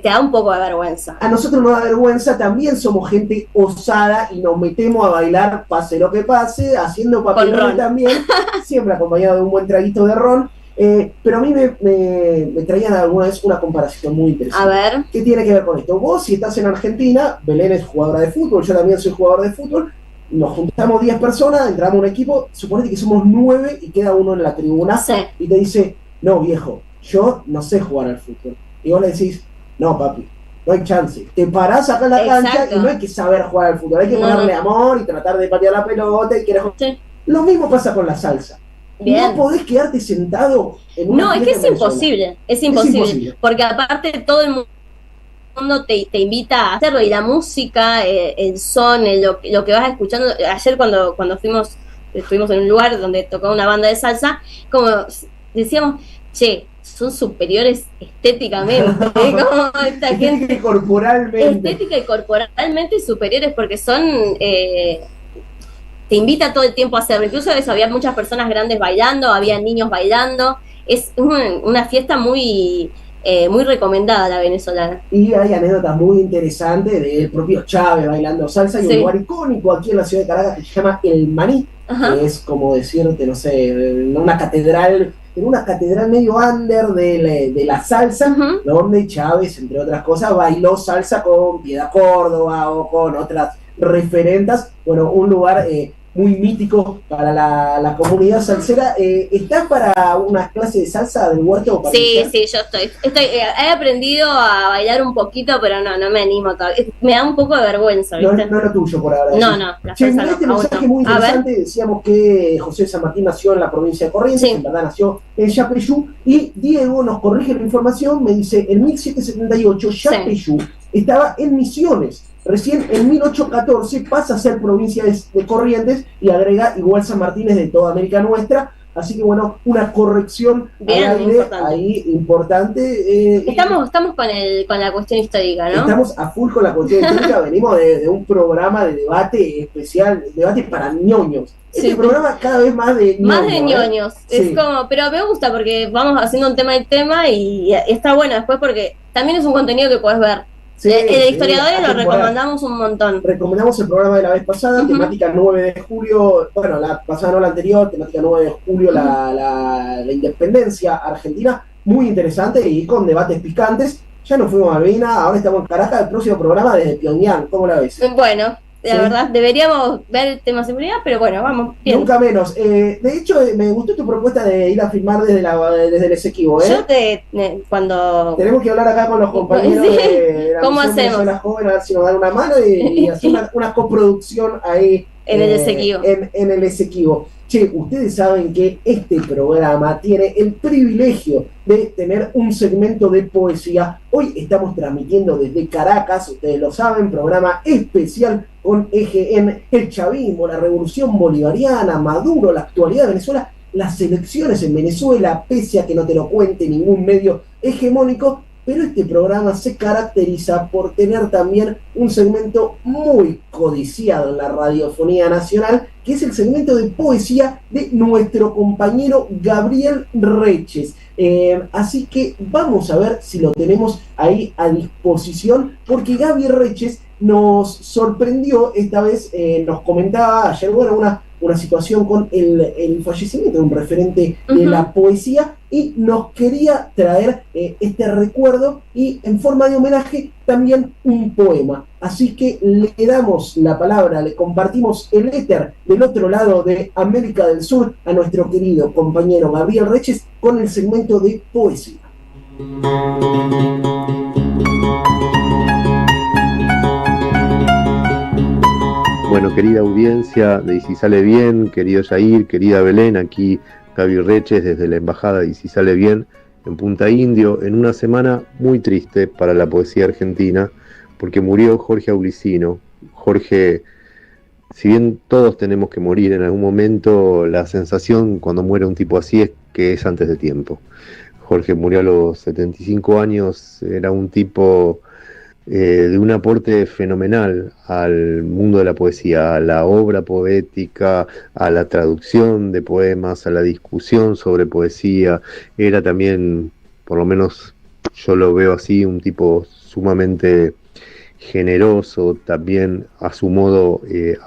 te da un poco de vergüenza. A nosotros nos da vergüenza, también somos gente osada y nos metemos a bailar, pase lo que pase, haciendo papel también, siempre acompañado de un buen traguito de ron. Pero a mí me traían alguna vez una comparación muy interesante. A ver. ¿Qué tiene que ver con esto? Vos, si estás en Argentina, Belén es jugadora de fútbol, yo también soy jugador de fútbol, nos juntamos 10 personas, entramos a un equipo, suponete que somos 9 y queda uno en la tribuna y te dice, no viejo, yo no sé jugar al fútbol. y vos le decís, no papi, no hay chance, te parás acá en la cancha y no hay que saber jugar al fútbol, hay que ponerle amor y tratar de patear la pelota y querer jugar. Lo mismo pasa con la salsa. Bien. No podés quedarte sentado en una. No, es que es imposible, porque aparte todo el mundo te invita a hacerlo, y la música, el son, lo que vas escuchando. Ayer cuando estuvimos en un lugar donde tocaba una banda de salsa, como decíamos, che, son superiores estéticamente, como esta gente, estética y corporalmente superiores, porque son te invita todo el tiempo a hacerlo. Incluso eso, había muchas personas grandes bailando, había niños bailando. Es una fiesta muy recomendada, la venezolana. Y hay anécdotas muy interesantes del propio Chávez bailando salsa, y un lugar icónico aquí en la ciudad de Caracas que se llama El Maní, que es como decirte, no sé, en una catedral medio under de la salsa, donde Chávez, entre otras cosas, bailó salsa con Piedad Córdoba o con otras referentes. Bueno, un lugar muy mítico para la comunidad salsera. ¿Estás para una clase de salsa del huerto? Sí, yo estoy he aprendido a bailar un poquito, pero no me animo todavía. Me da un poco de vergüenza, ¿viste? No lo tuyo por ahora. No, la salsa no. Este mensaje muy interesante. Decíamos que José de San Martín nació en la provincia de Corrientes, en verdad nació en Yapeyú, y Diego nos corrige la información, me dice, en 1778 Yapeyú estaba en Misiones. Recién en 1814 pasa a ser provincia de Corrientes y agrega igual San Martín es de toda América Nuestra. Así que bueno, una corrección ahí importante. Estamos con la cuestión histórica, ¿no? Estamos a full con la cuestión histórica. Venimos de un programa de debate especial, debate para ñoños. Este programa cada vez más de ñoños. Más de ñoños. Es como, pero me gusta porque vamos haciendo un tema del tema y está bueno después porque también es un contenido que podés ver. El historiadores lo recomendamos un montón. Recomendamos el programa de la vez pasada, temática 9 de julio, bueno, la pasada no la anterior, temática 9 de julio, la independencia argentina, muy interesante y con debates picantes. Ya nos fuimos a Malvinas, ahora estamos en Caracas, el próximo programa desde Pyongyang, ¿cómo la ves? Bueno, la verdad, deberíamos ver el tema de seguridad, pero bueno, vamos, bien. Nunca menos. De hecho, me gustó tu propuesta de ir a filmar desde el Esequibo, Yo cuando... Tenemos que hablar acá con los compañeros de la ¿Cómo hacemos? La joven, a ver si nos dan una mano y hacer una coproducción ahí en el Esequibo. En el Esequibo. Che, ustedes saben que este programa tiene el privilegio de tener un segmento de poesía. Hoy estamos transmitiendo desde Caracas, ustedes lo saben, programa especial con eje en el chavismo, la revolución bolivariana, Maduro, la actualidad de Venezuela, las elecciones en Venezuela, pese a que no te lo cuente ningún medio hegemónico. Pero este programa se caracteriza por tener también un segmento muy codiciado en la radiofonía nacional, que es el segmento de poesía de nuestro compañero Gabriel Reches. Así que vamos a ver si lo tenemos ahí a disposición, porque Gabriel Reches nos sorprendió esta vez, nos comentaba ayer, bueno, una situación con el fallecimiento de un referente de la poesía, y nos quería traer este recuerdo y en forma de homenaje también un poema. Así que le damos la palabra, le compartimos el éter del otro lado de América del Sur a nuestro querido compañero Gabriel Reches con el segmento de poesía. Bueno, querida audiencia de Y Si Sale Bien, querido Jair, querida Belén, aquí Gaby Reches desde la Embajada de Y Si Sale Bien en Punta Indio, en una semana muy triste para la poesía argentina, porque murió Jorge Aulicino. Jorge, si bien todos tenemos que morir en algún momento, la sensación cuando muere un tipo así es que es antes de tiempo. Jorge murió a los 75 años, era un tipo de un aporte fenomenal al mundo de la poesía, a la obra poética, a la traducción de poemas, a la discusión sobre poesía. Era también, por lo menos yo lo veo así, un tipo sumamente generoso, también a su modo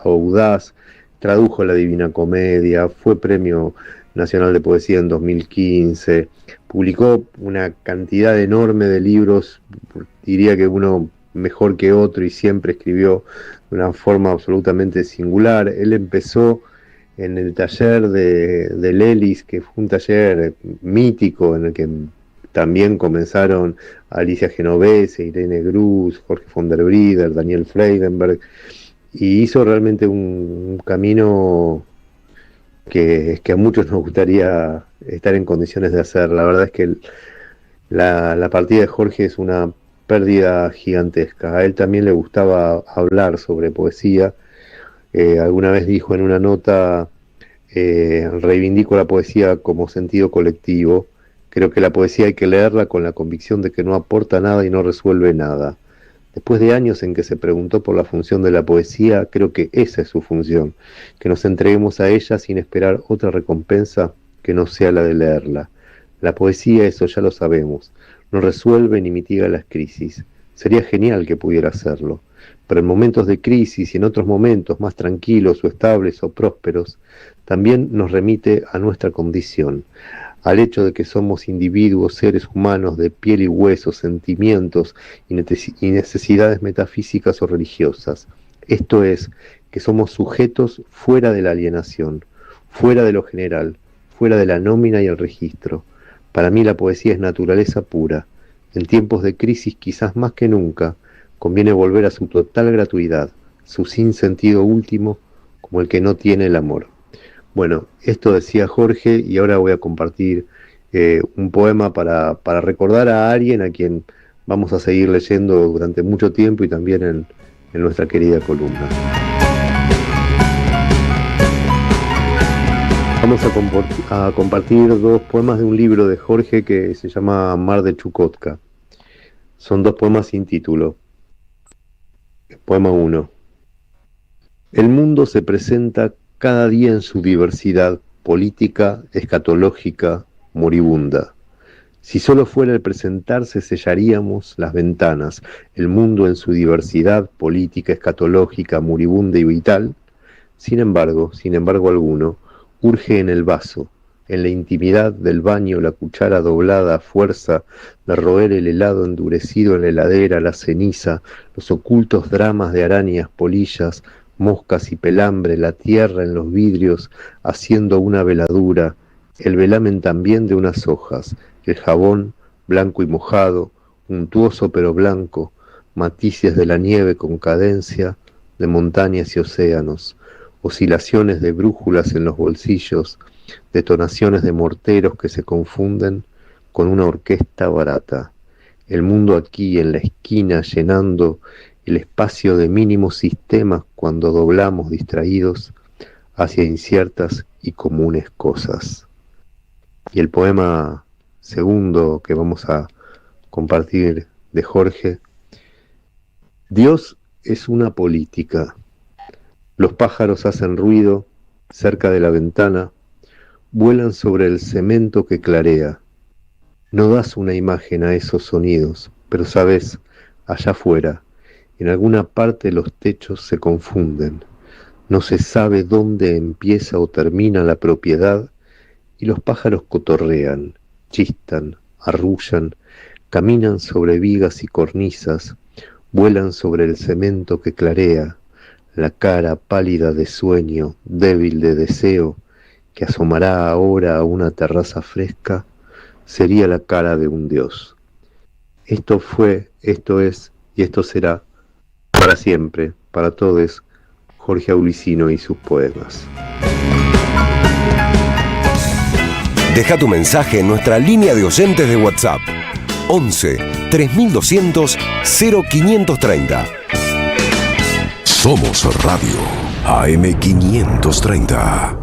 audaz. Tradujo la Divina Comedia, fue Premio Nacional de Poesía en 2015, publicó una cantidad enorme de libros, diría que uno mejor que otro, y siempre escribió de una forma absolutamente singular. Él empezó en el taller de Lelis, que fue un taller mítico en el que también comenzaron Alicia Genovese, Irene Grus, Jorge von der Brieder, Daniel Freidenberg, y hizo realmente un camino que a muchos nos gustaría estar en condiciones de hacer. La verdad es que la partida de Jorge es una pérdida gigantesca. A él también le gustaba hablar sobre poesía. Alguna vez dijo en una nota, reivindico la poesía como sentido colectivo. Creo que la poesía hay que leerla con la convicción de que no aporta nada y no resuelve nada. Después de años en que se preguntó por la función de la poesía, creo que esa es su función, que nos entreguemos a ella sin esperar otra recompensa que no sea la de leerla. La poesía, eso ya lo sabemos, no resuelve ni mitiga las crisis. Sería genial que pudiera hacerlo, pero en momentos de crisis y en otros momentos más tranquilos o estables o prósperos, también nos remite a nuestra condición, al hecho de que somos individuos, seres humanos de piel y hueso, sentimientos y necesidades metafísicas o religiosas. Esto es, que somos sujetos fuera de la alienación, fuera de lo general, fuera de la nómina y el registro. Para mí la poesía es naturaleza pura. En tiempos de crisis, quizás más que nunca, conviene volver a su total gratuidad, su sinsentido último, como el que no tiene el amor. Bueno, esto decía Jorge, y ahora voy a compartir un poema para recordar a alguien a quien vamos a seguir leyendo durante mucho tiempo y también en nuestra querida columna. Vamos a compartir dos poemas de un libro de Jorge que se llama Mar de Chukotka. Son dos poemas sin título. Poema 1. El mundo se presenta cada día en su diversidad política, escatológica, moribunda. Si solo fuera el presentarse, sellaríamos las ventanas. El mundo en su diversidad política, escatológica, moribunda y vital, sin embargo alguno, urge en el vaso, en la intimidad del baño, la cuchara doblada a fuerza de roer el helado endurecido en la heladera, la ceniza, los ocultos dramas de arañas, polillas, moscas y pelambre, la tierra en los vidrios haciendo una veladura, el velamen también de unas hojas, el jabón blanco y mojado, untuoso pero blanco, matices de la nieve con cadencia de montañas y océanos, oscilaciones de brújulas en los bolsillos, detonaciones de morteros que se confunden con una orquesta barata. El mundo aquí en la esquina llenando el espacio de mínimos sistemas cuando doblamos distraídos hacia inciertas y comunes cosas. Y el poema segundo que vamos a compartir de Jorge: Dios es una política. Los pájaros hacen ruido cerca de la ventana, vuelan sobre el cemento que clarea. No das una imagen a esos sonidos, pero sabes, allá afuera, en alguna parte los techos se confunden. No se sabe dónde empieza o termina la propiedad y los pájaros cotorrean, chistan, arrullan, caminan sobre vigas y cornisas, vuelan sobre el cemento que clarea, la cara pálida de sueño, débil de deseo, que asomará ahora a una terraza fresca, sería la cara de un dios. Esto fue, esto es y esto será para siempre, para todos, Jorge Aulicino y sus poemas. Deja tu mensaje en nuestra línea de oyentes de WhatsApp 11 3200 0530. Somos Radio AM530.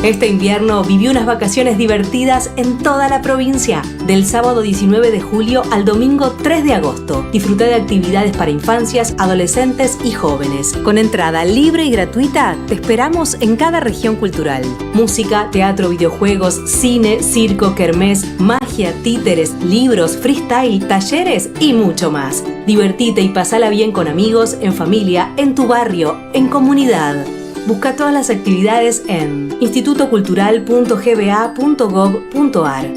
Este invierno viví unas vacaciones divertidas en toda la provincia, del sábado 19 de julio al domingo 3 de agosto. Disfruté de actividades para infancias, adolescentes y jóvenes. Con entrada libre y gratuita, te esperamos en cada región cultural. Música, teatro, videojuegos, cine, circo, kermés, magia, títeres, libros, freestyle, talleres y mucho más. Divertite y pasala bien con amigos, en familia, en tu barrio, en comunidad. Busca todas las actividades en institutocultural.gba.gov.ar.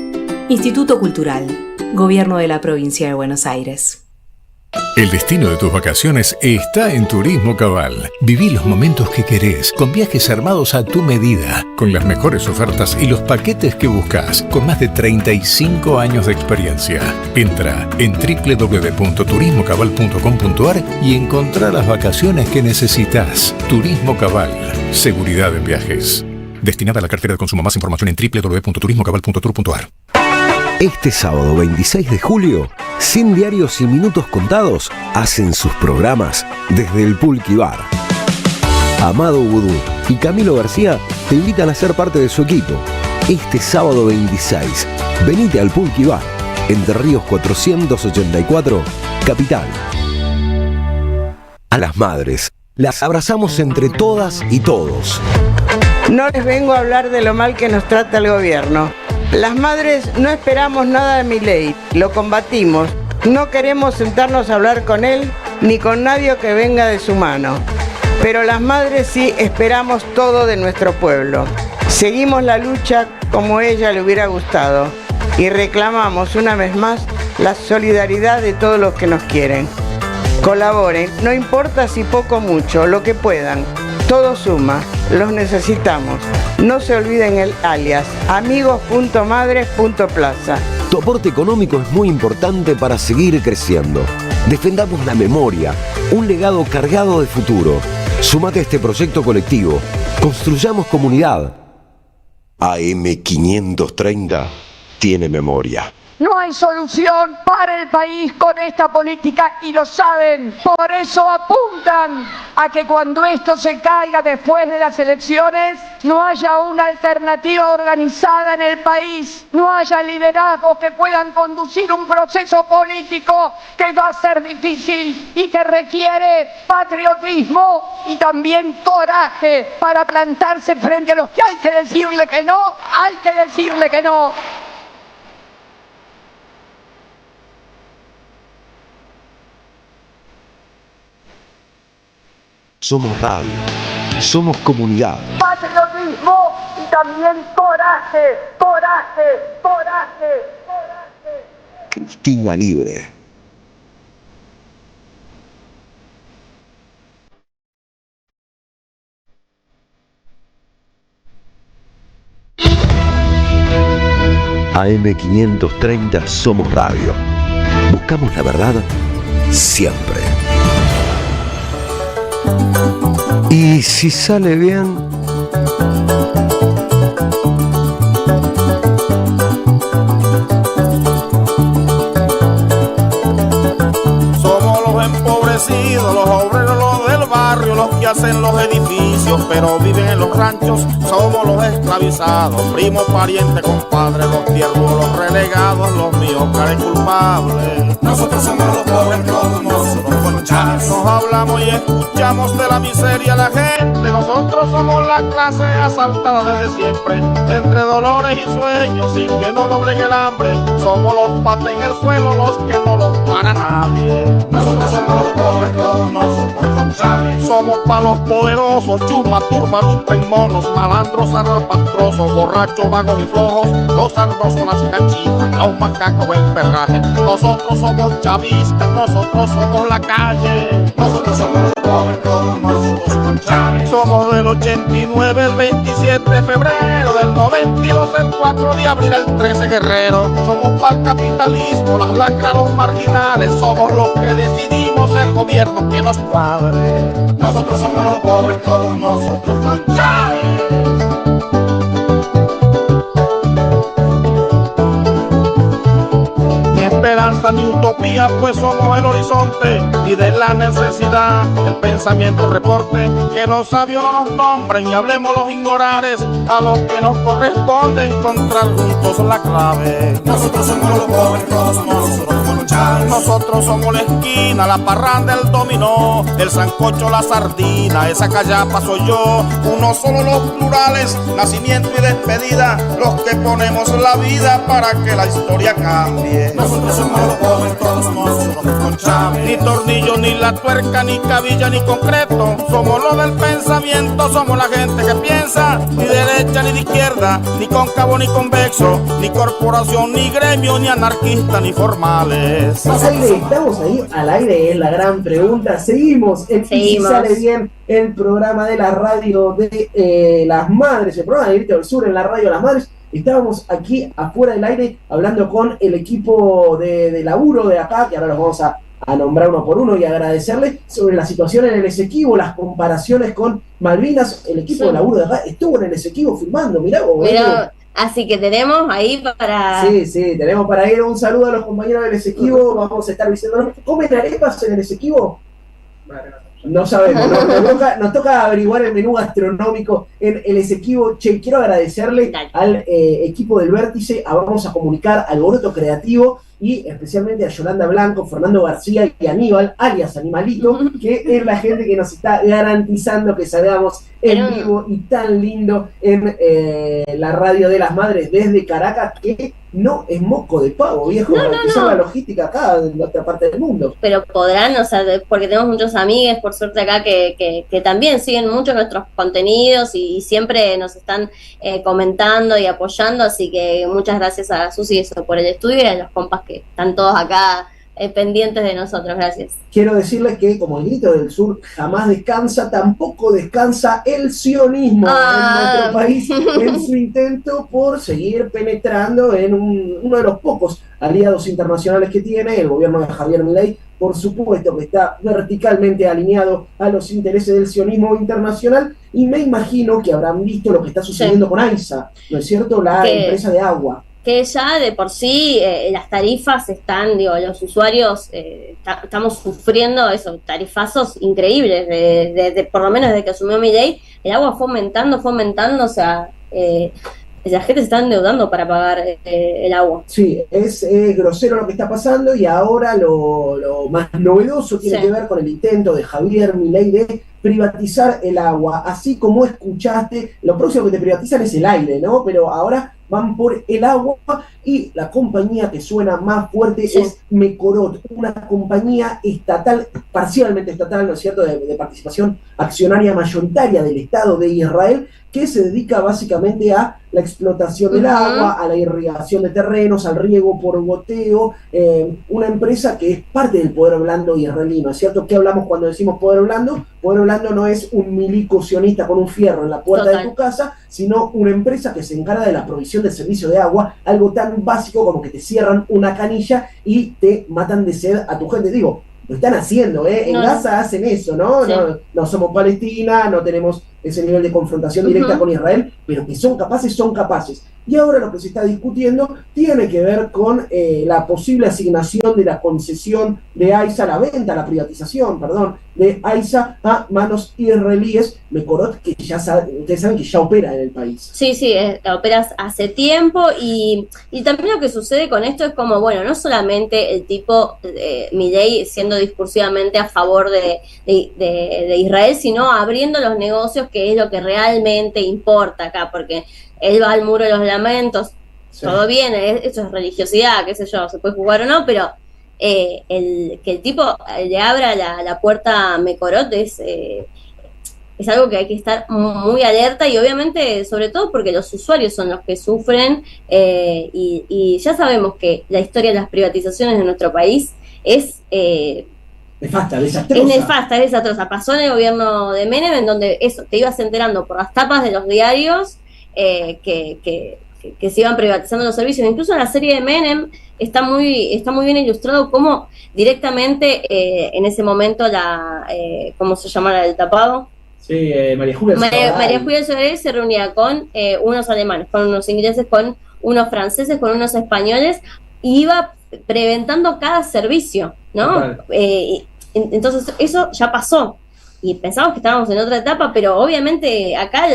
Instituto Cultural, Gobierno de la Provincia de Buenos Aires. El destino de tus vacaciones está en Turismo Cabal. Viví los momentos que querés, con viajes armados a tu medida, con las mejores ofertas y los paquetes que buscas, con más de 35 años de experiencia. Entra en www.turismocabal.com.ar y encontrá las vacaciones que necesitas. Turismo Cabal. Seguridad en viajes. Destinada a la cartera de consumo. Más información en www.turismocabal.tour.ar. Este sábado 26 de julio, Sin Diarios y Minutos Contados hacen sus programas desde el Pulqui Bar. Amado Vudú y Camilo García te invitan a ser parte de su equipo. Este sábado 26, venite al Pulqui Bar, Entre Ríos 484, Capital. A las madres, las abrazamos entre todas y todos. No les vengo a hablar de lo mal que nos trata el gobierno. Las madres no esperamos nada de Milei, lo combatimos. No queremos sentarnos a hablar con él ni con nadie que venga de su mano. Pero las madres sí esperamos todo de nuestro pueblo. Seguimos la lucha como ella le hubiera gustado y reclamamos una vez más la solidaridad de todos los que nos quieren. Colaboren, no importa si poco o mucho, lo que puedan. Todo suma, los necesitamos. No se olviden el alias, amigos.madres.plaza. Tu aporte económico es muy importante para seguir creciendo. Defendamos la memoria, un legado cargado de futuro. Súmate a este proyecto colectivo. Construyamos comunidad. AM530 tiene memoria. No hay solución para el país con esta política y lo saben. Por eso apuntan a que cuando esto se caiga después de las elecciones, no haya una alternativa organizada en el país, no haya liderazgos que puedan conducir un proceso político que va a ser difícil y que requiere patriotismo y también coraje para plantarse frente a los que hay que decirle que no, hay que decirle que no. Somos radio, somos comunidad. Patriotismo y también coraje, coraje, coraje, coraje. Cristina Libre. AM530 Somos Radio. Buscamos la verdad siempre. Y si sale bien, somos los empobrecidos, los obreros, los del barrio, los que hacen los edificios, pero viven en los ranchos. Somos los esclavizados, primos, parientes, compadres, los tiernos, los relegados, los míos, caras culpables. Nosotros somos los pobres, todos nosotros luchamos. Nos hablamos y escuchamos de la miseria de la gente. Nosotros somos la clase asaltada desde siempre, entre dolores y sueños, sin que no doblen el hambre. Somos los patas en el suelo, los que no los para nadie. Nosotros somos los pobres, todos nosotros luchamos. Somos para los poderosos, chumas, turbarutas, monos, malandros, zarrapastrosos, borrachos, vagos y flojos, los ardosos, las cachitas, los macacos, el perraje. Nosotros somos chavistas, nosotros somos la calle. Nosotros somos los pobres, todos nosotros luchamos. Somos del 89, el 27 de febrero, del 92, el 4 de abril, el 13 guerrero. Somos para el capitalismo, las blancas, los marginales. Somos los que decidimos el gobierno que nos cuadre. Nosotros somos los pobres, todos nosotros luchamos. Esperanza ni utopía, pues somos el horizonte y de la necesidad el pensamiento reporte. Que los sabios no nos nombren y hablemos los ignorares, a los que nos corresponde encontrar juntos la clave. Nosotros somos los pobres, todos nosotros luchamos. Nosotros somos la esquina, la parranda, el dominó, el sancocho, la sardina, esa callapa soy yo. Uno solo los plurales, nacimiento y despedida, los que ponemos la vida para que la historia cambie. Nosotros somos los pobres, todos nosotros luchamos. Chávez. Ni tornillo, ni la tuerca, ni cabilla, ni concreto. Somos los del pensamiento, somos la gente que piensa. Ni derecha, ni de izquierda, ni cóncavo, ni convexo. Ni corporación, ni gremio, ni anarquista, ni formales. ¿Estamos ahí al aire? Es la gran pregunta. Seguimos en Si Sale Bien, el programa de la radio de las madres, el programa de Grito del Sur en la radio de las madres. Estábamos aquí afuera del aire hablando con el equipo de laburo de acá, que ahora los vamos a nombrar uno por uno y agradecerles sobre la situación en el Esequibo, las comparaciones con Malvinas. El equipo de laburo de acá estuvo en el Esequibo filmando, mirá vos. Así que tenemos ahí para... Sí, tenemos para ir. Un saludo a los compañeros del Esequibo. Vamos a estar visitándolos. ¿Comen arepas en el Esequibo? No sabemos, nos toca averiguar el menú gastronómico en el Esequibo. Che, quiero agradecerle al equipo del Vértice, vamos a comunicar al Alboroto Creativo y especialmente a Yolanda Blanco, Fernando García y Aníbal, alias Animalito, que es la gente que nos está garantizando que salgamos en vivo y tan lindo en la radio de las madres desde Caracas, que no es moco de pavo, viejo, garantizar la logística acá en otra parte del mundo. Pero podrán, o sea, porque tenemos muchos amigos, por suerte acá, que también siguen mucho nuestros contenidos y siempre nos están comentando y apoyando, así que muchas gracias a Susi por el estudio y a los compas que están todos acá pendientes de nosotros. Gracias. Quiero decirles que, como el Grito del Sur jamás descansa, tampoco descansa el sionismo en nuestro país en su intento por seguir penetrando en uno de los pocos aliados internacionales que tiene, el gobierno de Javier Milei. Por supuesto que está verticalmente alineado a los intereses del sionismo internacional, y me imagino que habrán visto lo que está sucediendo con AISA, ¿no es cierto? La empresa de agua. Que ya de por sí las tarifas están, los usuarios estamos sufriendo esos tarifazos increíbles, de por lo menos desde que asumió Milei, el agua fue aumentando, o sea, la gente se está endeudando para pagar el agua. Sí, es grosero lo que está pasando, y ahora lo más novedoso tiene que ver con el intento de Javier Milei de privatizar el agua. Así como escuchaste, lo próximo que te privatizan es el aire, ¿no? Pero ahora van por el agua, y la compañía que suena más fuerte es Mekorot, una compañía estatal, parcialmente estatal, ¿no es cierto?, de participación accionaria mayoritaria del Estado de Israel, que se dedica básicamente a la explotación del agua, a la irrigación de terrenos, al riego por goteo, una empresa que es parte del poder blando israelí, ¿no es cierto? ¿Qué hablamos cuando decimos poder blando? Poder blando no es un milico sionista con un fierro en la puerta de tu casa, sino una empresa que se encarga de la provisión del servicio de agua, algo tan básico como que te cierran una canilla y te matan de sed a tu gente. Digo, lo están haciendo, en Gaza hacen eso, ¿no? Sí. No somos Palestina, no tenemos ese nivel de confrontación directa con Israel, pero que son capaces, son capaces. Y ahora lo que se está discutiendo tiene que ver con la posible asignación de la concesión de AISA, la venta, la privatización, perdón, de AISA a manos israelíes. Mekorot, que ya ustedes saben que ya opera en el país. Sí, opera hace tiempo, y también lo que sucede con esto es como, bueno, no solamente el tipo Milei siendo discursivamente a favor de Israel, sino abriendo los negocios, que es lo que realmente importa acá, porque él va al muro de los lamentos, todo bien, eso es religiosidad, qué sé yo, se puede jugar o no, pero que el tipo le abra la puerta a Mekorot es algo que hay que estar muy alerta, y obviamente, sobre todo porque los usuarios son los que sufren, y ya sabemos que la historia de las privatizaciones de nuestro país es nefasta, desastrosa. Es nefasta, es desastrosa. Pasó en el gobierno de Menem, en donde eso te ibas enterando por las tapas de los diarios que se iban privatizando los servicios. Incluso en la serie de Menem está muy bien ilustrado cómo directamente en ese momento ¿cómo se llama el tapado? Sí, María Julia Soledad se reunía con unos alemanes, con unos ingleses, con unos franceses, con unos españoles, y iba preventando cada servicio, ¿no? Entonces eso ya pasó, y pensamos que estábamos en otra etapa, pero obviamente acá,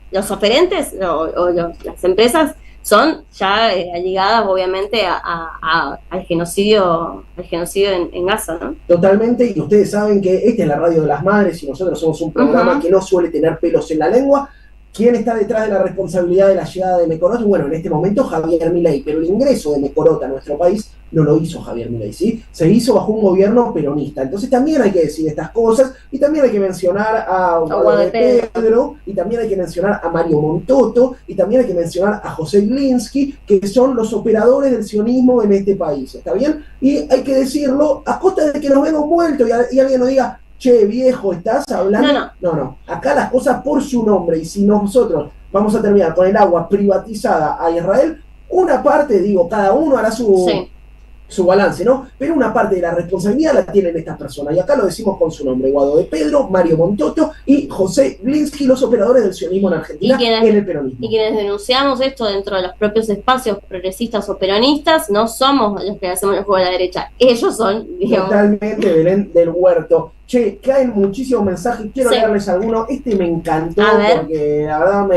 los oferentes o las empresas son ya ligadas obviamente al genocidio en Gaza, ¿no? Totalmente, y ustedes saben que esta es la radio de las madres, y nosotros somos un programa que no suele tener pelos en la lengua. ¿Quién está detrás de la responsabilidad de la llegada de Mekorot? Bueno, en este momento Javier Milei, pero el ingreso de Mekorot a nuestro país no lo hizo Javier Milei, ¿sí? Se hizo bajo un gobierno peronista. Entonces también hay que decir estas cosas, y también hay que mencionar a Guado de Pedro, y también hay que mencionar a Mario Montoto, y también hay que mencionar a José Glinsky, que son los operadores del sionismo en este país, ¿está bien? Y hay que decirlo a costa de que nos veamos muertos y alguien nos diga, che, viejo, ¿estás hablando? No. Acá las cosas por su nombre, y si nosotros vamos a terminar con el agua privatizada a Israel, una parte, digo, cada uno hará su balance, ¿no? Pero una parte de la responsabilidad la tienen estas personas, y acá lo decimos con su nombre: Guado de Pedro, Mario Montoto y José Glinsky, los operadores del sionismo en Argentina, en el peronismo. Y quienes denunciamos esto dentro de los propios espacios progresistas o peronistas, no somos los que hacemos el juego de la derecha, ellos son, digamos. Totalmente, Belén del Huerto. Che, caen muchísimos mensajes, quiero leerles alguno. Este me encantó porque la verdad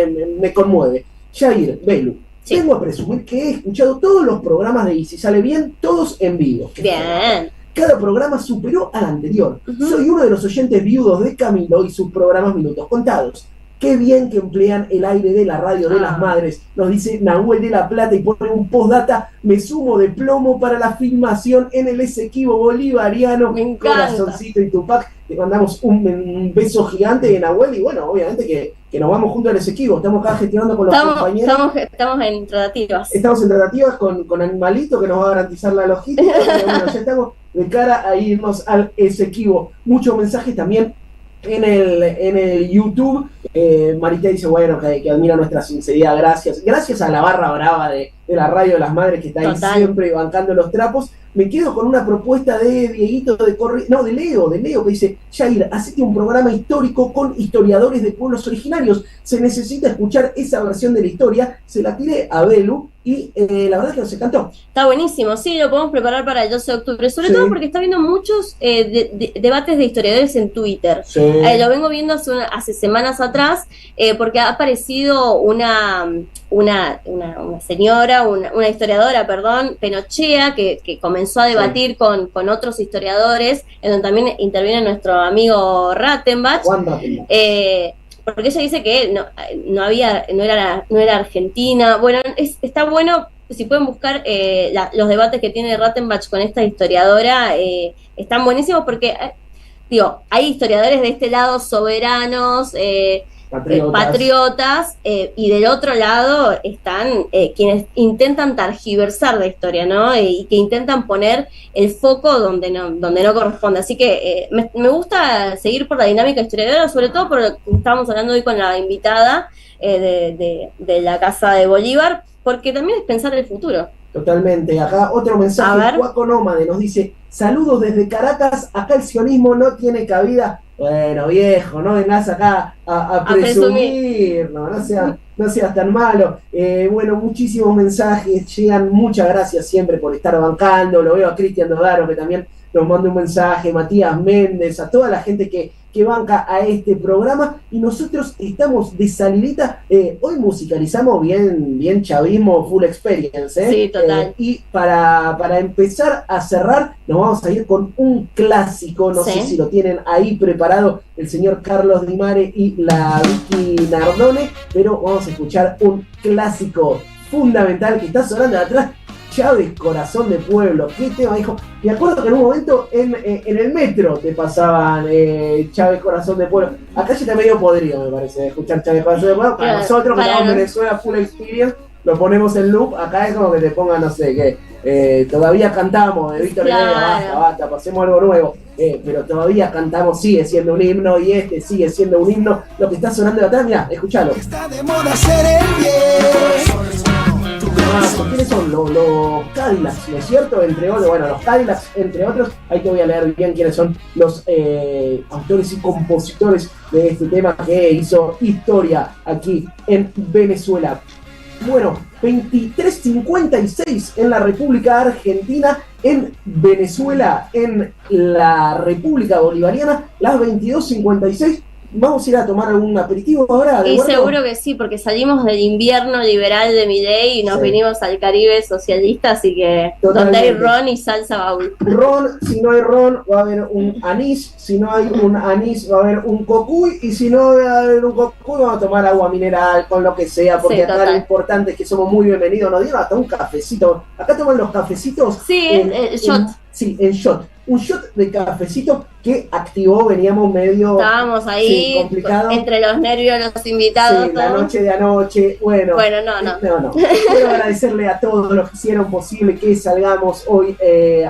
me conmueve. Jair, Belu. Vengo a presumir que he escuchado todos los programas de Y Si Sale Bien, todos en vivo. Bien. Cada programa superó al anterior. Soy uno de los oyentes viudos de Camilo y sus programas Minutos Contados. Qué bien que emplean el aire de la radio de las madres, nos dice Nahuel de la Plata, y pone un postdata: me sumo de plomo para la filmación en el Esequibo bolivariano. Me encanta. Corazoncito y Tupac. Te mandamos un beso gigante de Nahuel, y bueno, obviamente que nos vamos juntos al Esequibo. Estamos acá gestionando con los compañeros. Estamos en tratativas. Estamos en tratativas con Animalito, que nos va a garantizar la logística. Pero bueno, ya estamos de cara a irnos al Esequibo. Muchos mensajes también en el YouTube. Marita dice, bueno, que admira nuestra sinceridad, gracias a la barra brava de la radio de las madres, que está ahí siempre bancando los trapos. Me quedo con una propuesta de Dieguito de Leo, que dice: Jair, hacete un programa histórico con historiadores de pueblos originarios, se necesita escuchar esa versión de la historia. Se la tiré a Belu y la verdad es que nos encantó. Está buenísimo, sí, lo podemos preparar para el 12 de octubre, sobre todo porque está viendo muchos debates de historiadores en Twitter. Lo vengo viendo hace semanas atrás, porque ha aparecido una señora, una historiadora, Penochea, que comenzó a debatir con otros historiadores, en donde también interviene nuestro amigo Rattenbach. Porque ella dice que no era argentina. Bueno, está bueno, si pueden buscar los debates que tiene Rattenbach con esta historiadora, están buenísimos, porque hay historiadores de este lado soberanos, patriotas, y del otro lado están quienes intentan targiversar la historia, ¿no? Y que intentan poner el foco donde no corresponde. Así que me gusta seguir por la dinámica historiadora, sobre todo por lo que estábamos hablando hoy con la invitada de la Casa de Bolívar, porque también es pensar el futuro. Totalmente. Acá otro mensaje, Juaco Nómade nos dice: saludos desde Caracas, acá el sionismo no tiene cabida. Bueno, viejo, no vengas acá a presumir, no seas tan malo. Bueno, muchísimos mensajes llegan, muchas gracias siempre por estar bancando. Lo veo a Cristian Dodaro, que también nos manda un mensaje, Matías Méndez, a toda la gente que banca a este programa. Y nosotros estamos de salidita, hoy musicalizamos bien chavismo, full experience, Sí, total. Y para empezar a cerrar, nos vamos a ir con un clásico, no sé si lo tienen ahí preparado el señor Carlos Di Mare y la Vicky Nardone, pero vamos a escuchar un clásico fundamental que está sonando de atrás: Chávez, Corazón de Pueblo. ¿Qué tema, hijo? Me acuerdo que en un momento en el metro te pasaban Chávez, Corazón de Pueblo. Acá ya está medio podrido, me parece, escuchar Chávez, Corazón de Pueblo. Para nosotros, que estamos en Venezuela full experience, lo ponemos en loop. Acá es como que te pongan, no sé qué, todavía cantamos de Víctor Heredia, basta, pasemos algo nuevo. Pero todavía cantamos, sigue siendo un himno, y sigue siendo un himno. Lo que está sonando de atrás, mirá, escuchalo. Está de moda ser el bien. ¿Quiénes son? Los Cadillacs, ¿no es cierto? Los Cadillacs, entre otros. Ahí te voy a leer bien quiénes son los autores y compositores de este tema que hizo historia aquí en Venezuela. Bueno, 23:56 en la República Argentina, en Venezuela, en la República Bolivariana, las 22:56. ¿Vamos a ir a tomar algún aperitivo ahora? Y seguro que sí, porque salimos del invierno liberal de Milei y nos vinimos al Caribe socialista, así que donde hay ron y salsa baúl. Ron, si no hay ron, va a haber un anís, si no hay un anís, va a haber un cocuy, y si no va a haber un cocuy, vamos a tomar agua mineral, con lo que sea, porque acá lo importante es que somos muy bienvenidos, nos dieron hasta un cafecito. Acá toman los cafecitos. Sí, shot. Sí, en shot. Un shot de cafecito que activó, veníamos medio... Estábamos ahí, complicado. Entre los nervios de los invitados. Sí, la noche de anoche, bueno. No. Quiero agradecerle a todos los que hicieron posible que salgamos hoy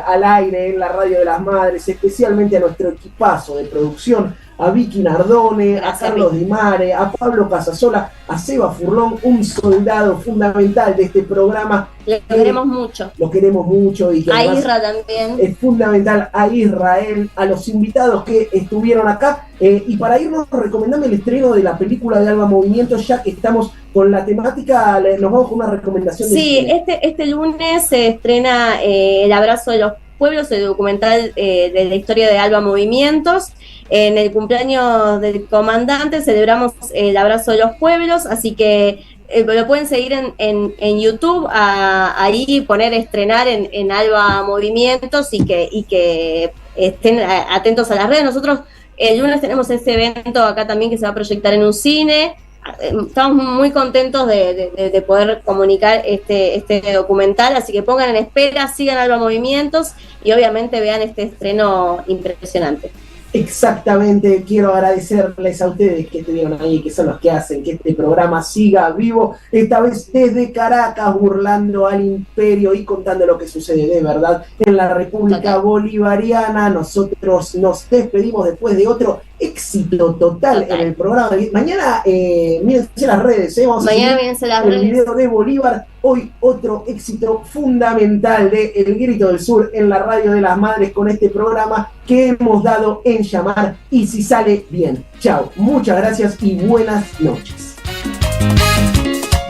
al aire en la Radio de las Madres, especialmente a nuestro equipazo de producción, a Vicky Nardone, a Carlos Di Mare, a Pablo Casasola, a Seba Furlón, un soldado fundamental de este programa. Lo queremos mucho. Lo queremos mucho. Y que a Isra también. Es fundamental, a Israel, a los invitados que estuvieron acá. Y para irnos, recomendame el estreno de la película de Alba Movimiento, ya que estamos con la temática, nos vamos con una recomendación. Sí, este lunes se estrena El Abrazo de los Pueblos, el documental de la historia de Alba Movimientos. En el cumpleaños del comandante celebramos el Abrazo de los Pueblos, así que lo pueden seguir en YouTube, ahí poner estrenar en Alba Movimientos y que estén atentos a las redes. Nosotros el lunes tenemos este evento acá también que se va a proyectar en un cine. Estamos muy contentos de poder comunicar este documental, así que pongan en espera, sigan Alba Movimientos y obviamente vean este estreno impresionante. Exactamente, quiero agradecerles a ustedes que estuvieron ahí, que son los que hacen que este programa siga vivo, esta vez desde Caracas, burlando al imperio y contando lo que sucede de verdad en la República Bolivariana. Nosotros nos despedimos después de otro éxito total en el programa. Mañana, mírense las redes, vamos mañana a seguir el video de Bolívar. Hoy otro éxito fundamental de El Grito del Sur en la Radio de las Madres con este programa que hemos dado en llamar Y Si Sale Bien. Chao, muchas gracias y buenas noches.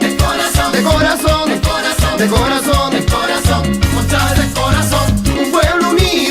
De corazón, de corazón, de corazón, de corazón.